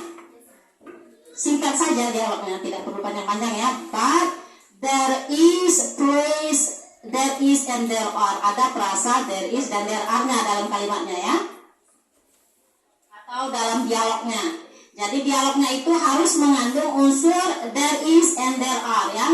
Singkat saja dialognya, tidak perlu panjang-panjang ya. But there is, place, there is and there are. Ada frasa there is dan there are-nya dalam kalimatnya ya. Atau dalam dialognya. Jadi dialognya itu harus mengandung unsur there is and there are ya.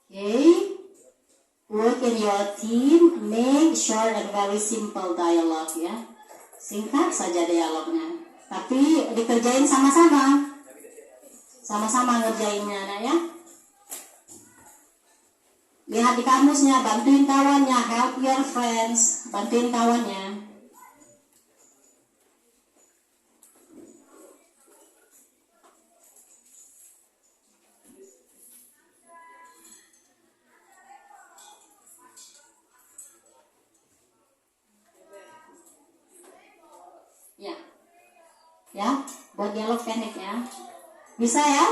Okay, work in your team, make short and very simple dialogue ya. Singkat saja dialognya, tapi dikerjain sama-sama. Sama-sama ngerjainnya nak ya. Lihat di kamusnya, bantuin kawannya, help your friends, bantuin kawannya. Ya, buat dialog pendeknya. Bisa ya?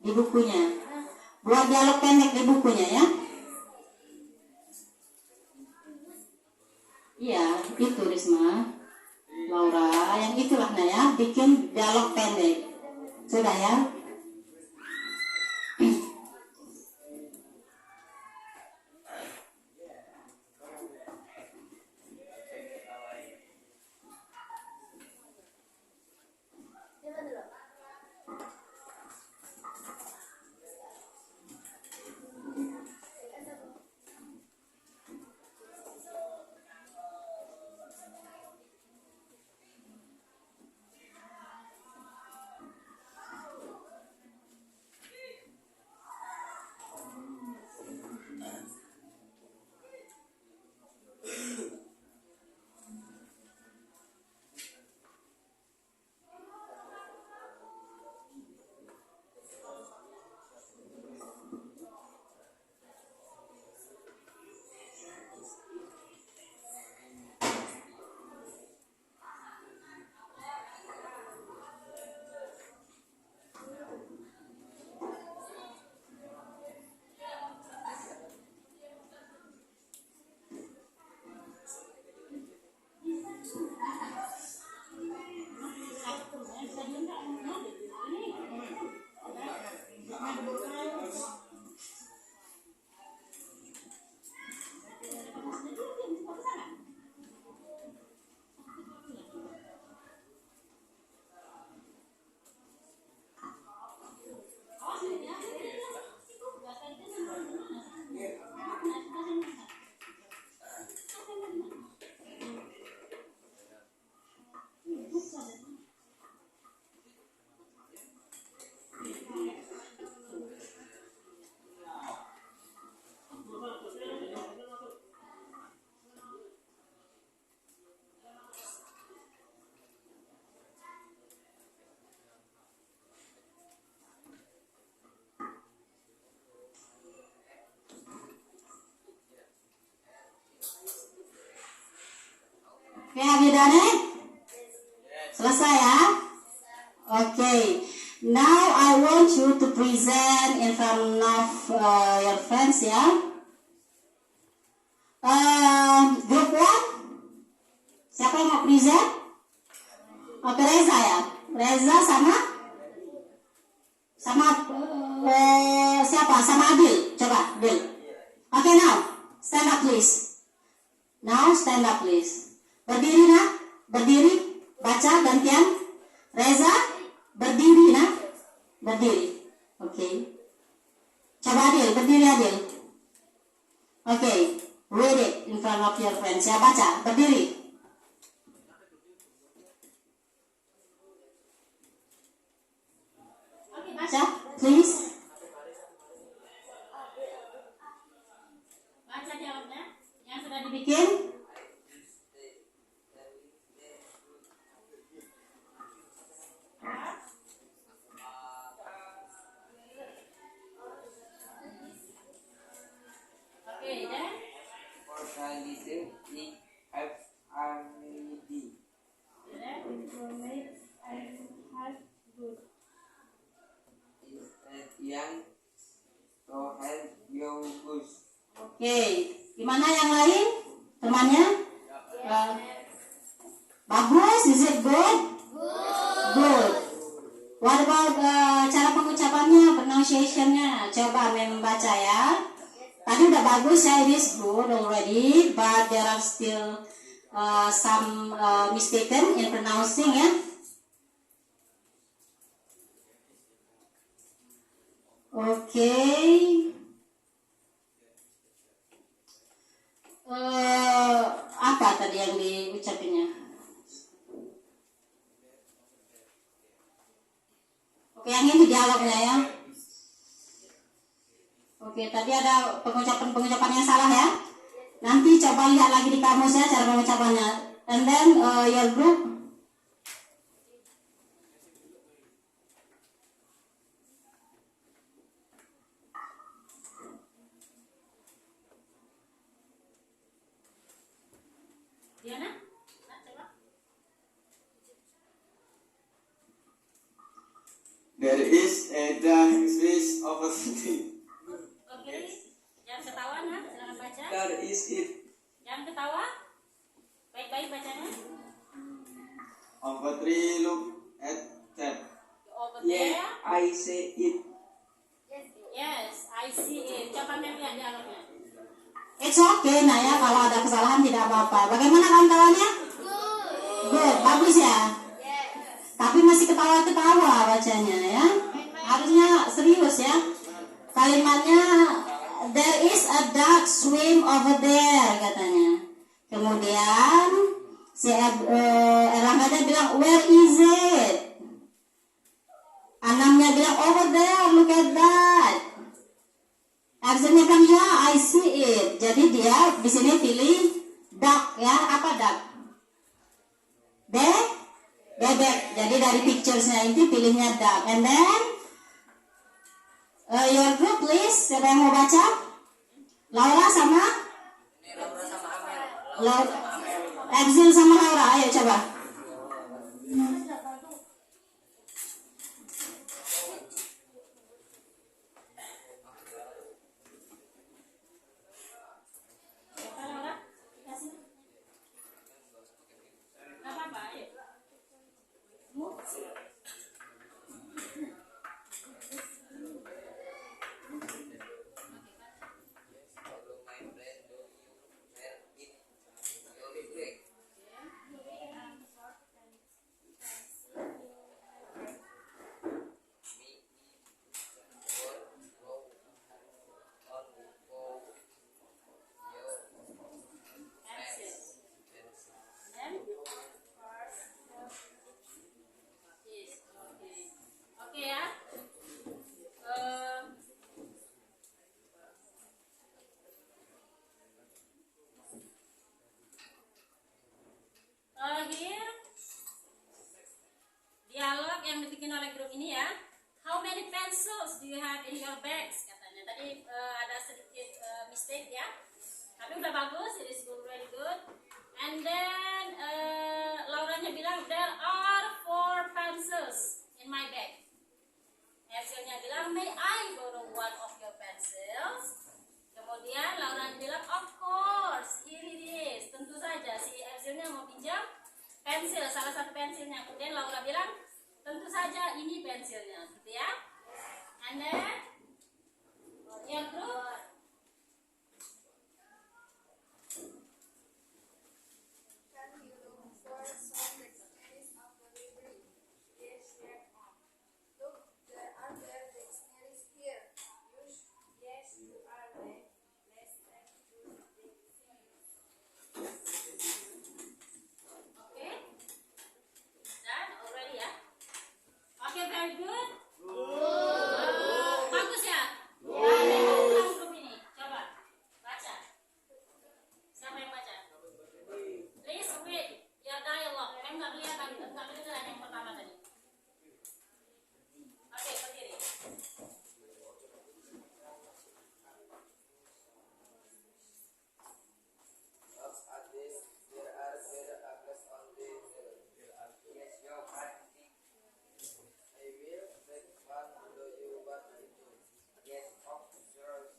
Di bukunya. Buat dialog pendek di bukunya ya. Iya, itu Risma. Laura, yang itulah nah ya, bikin dialog pendek. Sudah ya? Oke, have you done it? Selesai ya? Oke. Now I want you to present in front of your friends ya. Group 1. Siapa yang mau present? Oke, Reza ya. Reza sama siapa? Sama Adil. Coba, Adil. Oke, now stand up please. Now stand up please. Berdiri nak, berdiri, baca gantian. Reza, berdiri nak, berdiri. Oke. Coba Adil, berdiri Adil. Oke, read it in front of your friends. Ya baca, berdiri. Oke, baca, please. Baca jawabnya yang sudah dibikin.
Organism in FRD.
Informate and have good.
Yang to help your goose.
Oke, gimana yang lain? Temannya? Bagus, is it good? Good. What about cara pengucapannya, pronunciation-nya? Coba membaca ya. Tadi udah bagus ya, it is good already, but there are still some mistaken in pronouncing ya. Oke. Apa tadi yang diucapinnya? Oke, yang ini dialognya ya. Oke, tadi ada pengucapan yang salah ya. Nanti coba lihat lagi di kamus ya cara pengucapannya. And then your group. Diana, coba.
There is a dark space over the.
Oke, jangan ketawa nah, silakan baca.
There is it
Jangan ketawa. Baik-baik bacanya.
over tree. Look at that.
Over there.
I say it.
Yes, I see it. Coba mem lihat dialognya.
It's okay, nah ya, kalau ada kesalahan tidak apa-apa. Bagaimana kawan-kawannya? Good, bagus ya. Tapi masih ketawa-ketawa bacanya ya. Harusnya serius ya. Kalimatnya there is a duck swim over there katanya. Kemudian si Erlangganya bilang where is it? Anamnya bilang over there, look at that. Arsennya bilang ya I see it. Jadi dia di sini pilih duck ya. Apa duck? Bebek. Jadi dari picturesnya itu pilihnya duck. And then your group please. Siapa yang mau baca? Laura sama? Exil sama Laura. Ayo coba.
Siapa Laura? Kasih. Gak apa-apa, ayo. Oke ya. Here dialog yang dibikin oleh grup ini ya. How many pencils do you have in your bags? Katanya tadi ada sedikit mistake ya. Tapi udah bagus, it is really good. And then Lauranya bilang there are 4 pencils in my bag. Erzelnya bilang may I borrow one of your pencils? Kemudian Laura bilang of course, here it is. Tentu saja si Erzelnya mau pinjam pensil, salah satu pensilnya. Kemudian Laura bilang tentu saja ini pensilnya, gitu ya. And then your group
Can you look for some dictionaries of the library? Yes, there are. Look, there are dictionaries here. Yes, you are right. Let's take those dictionaries.
okay? Done already ya? Okay, very good. Bagus ya? Ada yang mau ulang grup ini. Coba baca. Siapa yang baca? Please read your dialogue. Kan nggak kelihatan yang pertama tadi. Oke, berdiri.
Look at this. There are apples on the table. Yes, you're right. I will take one. Do you want me to? Yes, of course.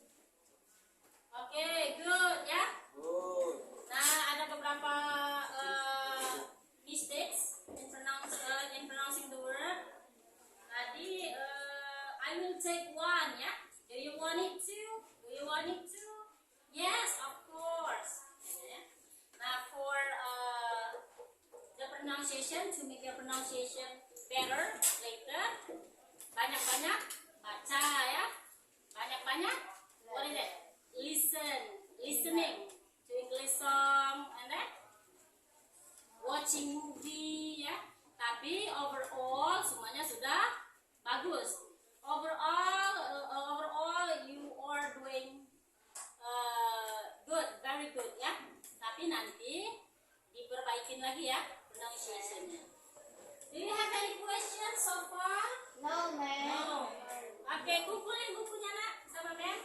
Oke, good ya.
Good.
Nah, ada beberapa mistakes in pronouncing the word. Tadi I will take one ya. Do you want it to? Do you want it to? Yes, of course. Ya. Nah, for the pronunciation, to make your pronunciation better later, banyak-banyak baca ya. Banyak-banyak what is it? Listening to English song and then watching movie ya. Tapi overall semuanya sudah bagus. Overall you are doing good, very good ya. Tapi nanti diperbaikin lagi ya pronunciation-nya. Do you have any questions so far?
No, ma'am.
No. Oke, kumpulin bukunya nak sama Mem.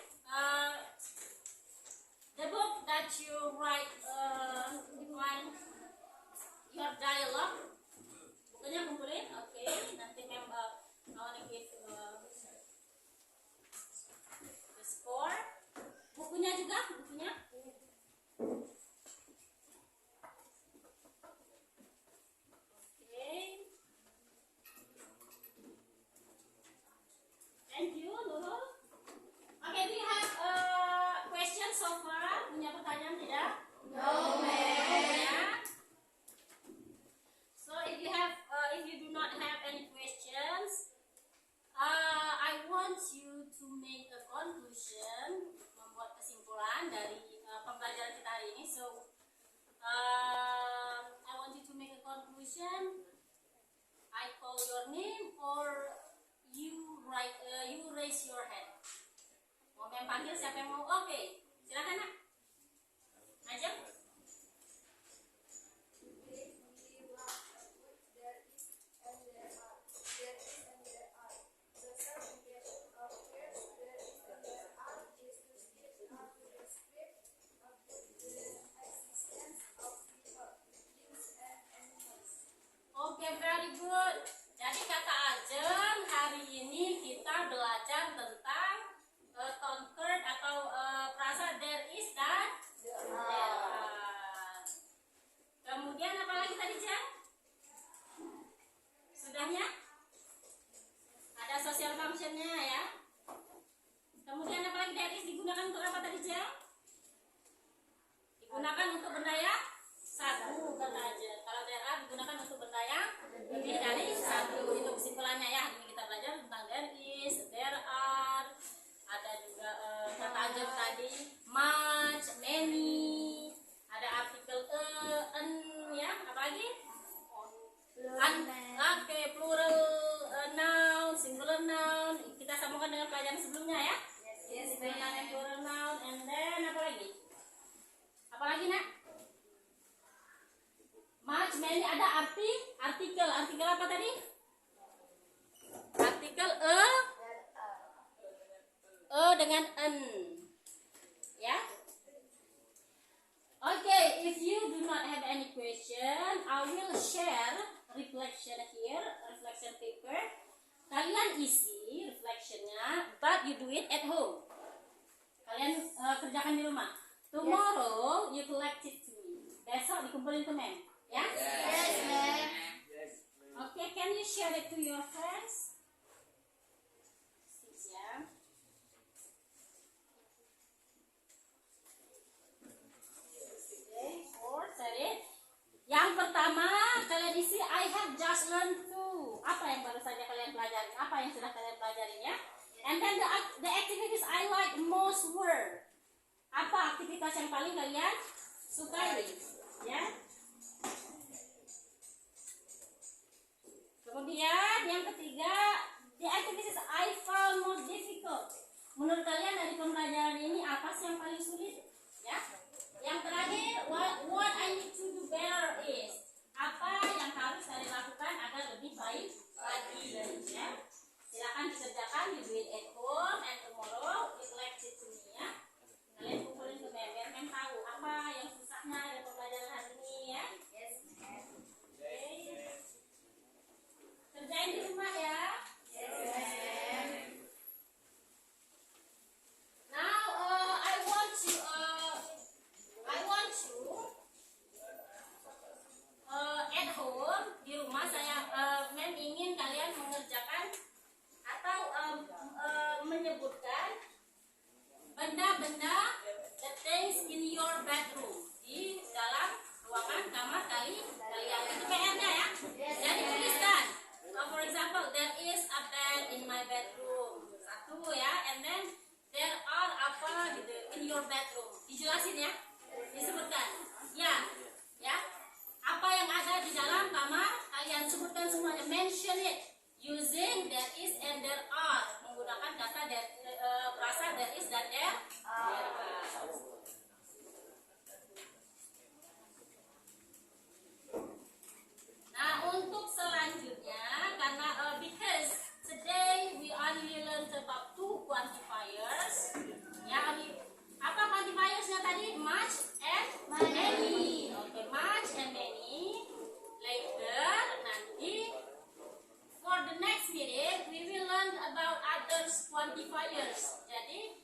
The book that you write on your dialogue. Bukunya kumpulin. Oke, nanti Mem I wanna give hari ini. So I want you to make a conclusion. I call your name or you raise your hand. Mau yang panggil siapa yang mau? Oke, silakan nak. Ajak. Oke, very good. Jadi kata Ajeng, hari ini kita belajar tentang conquered atau frasa there is dan there are. Kemudian apa lagi tadi, Jeng? Sudahnya? Ada social functionnya ya. Kemudian apa lagi there is digunakan untuk apa tadi, Jeng? Digunakan untuk benda yang satu, kata Ajeng. Kalau there are digunakan untuk benda yang lebih dari satu. Itu kesimpulannya ya. Hari ini kita belajar tentang there is, there are. Ada juga kata Ajeng tadi much, many. Ada artikel an ya. Apa lagi? Oke, plural noun, singular noun. Kita sambungkan dengan pelajaran sebelumnya ya. Singular noun and plural noun. And then apa lagi? Apa lagi nak? Much, many, ada artikel apa tadi? Artikel dengan an, ya. Okay, if you do not have any question, I will share reflection here, reflection paper. Kalian isi reflectionnya, but you do it at home. Kalian kerjakan di rumah. Tomorrow you collect it to me. Besok dikumpulin ke mem. Ya?
Yes, ma'am.
Okay, can you share it to your friends? Six, ya. Okay, four, sorry. Yang pertama, kalian isi I have just learned to. Apa yang baru saja kalian pelajari? Apa yang sudah kalian pelajari ya? And then the activities I like most were. Apa aktivitas yang paling kalian sukai? Ya. Kemudian yang ketiga, the activities I found most difficult. Menurut kalian dari pembelajaran ini apa sih yang paling sulit? Ya. Yang terakhir, what I need to do better is. Apa yang harus kalian lakukan agar lebih baik lagi? Ya. Silakan dikerjakan, you do it at home and tomorrow you collect it to me ya. Kalian kumpulin ke mem, biar mem tahu apa yang susahnya dari pembelajaran hari ini ya.
Yes, ma'am.
Okay. Kerjain di rumah ya.
Yes, ma'am.
Now I want you at home di rumah saya mem ingin kalian mengerjakan atau menyebutkan benda-benda the things in your bedroom di dalam ruangan kamar kalian. Itu PR-nya ya. Jadi tuliskan. For example, there is a bed in my bedroom. Satu ya, and then there are apa gitu in your bedroom. Dijelasin ya. Disebutkan. Ya. Ya. Apa yang ada di dalam kamar kalian sebutkan semuanya. Mention it using there is and there are. Menggunakan kata frasa there is dan there are. Nah, untuk selanjutnya karena because today we only learned about two quantifiers. Ya, apa quantifiersnya tadi? Much and many. Oke, much and many. Later nanti for the next meeting we will learn about others quantifiers. Jadi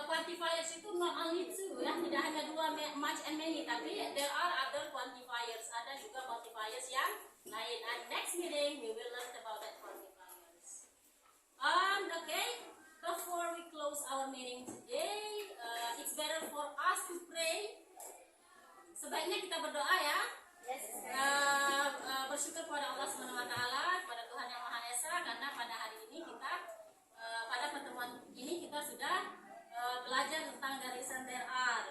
quantifiers itu not only two ya, tidak hanya dua much and many, tapi there are other quantifiers. Ada juga quantifiers yang lain. And next meeting we will learn about that quantifiers. Okay, before we close our meeting today, it's better for us to pray. Sebaiknya kita berdoa ya.
Yes,
Bersyukur kepada Allah SWT, kepada Tuhan Yang Maha Esa, karena pada hari ini kita pada pertemuan ini kita sudah belajar tentang dari there are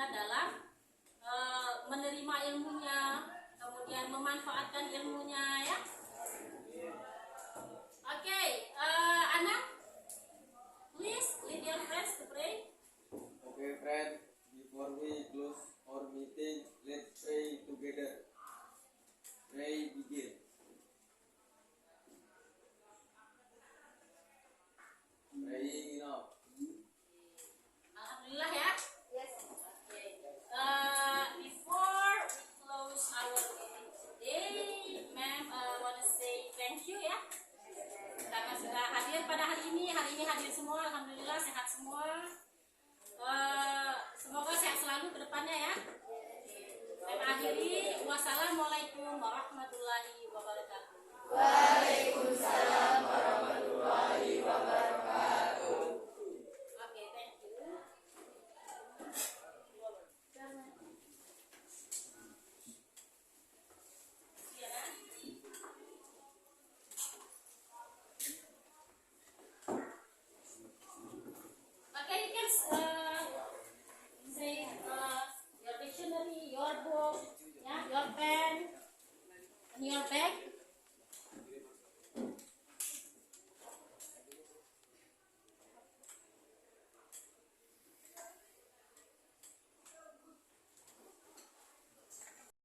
kita dalam menerima ilmunya, kemudian memanfaatkan ilmunya ya. Oke, Anna, please lead your friends to pray.
Okay, friend, before we close our meeting, let's pray together. Pray begin. Praying enough.
Alhamdulillah ya.
Yes.
Okay. Before we close our meeting today, ma'am wanna say thank you ya. Karena sudah hadir pada hari ini hadir semua, alhamdulillah sehat semua. Semoga sehat selalu ke depannya ya. Saya akhiri, wassalamualaikum warahmatullahi wabarakatuh.
Waalaikumsalam warahmatullahi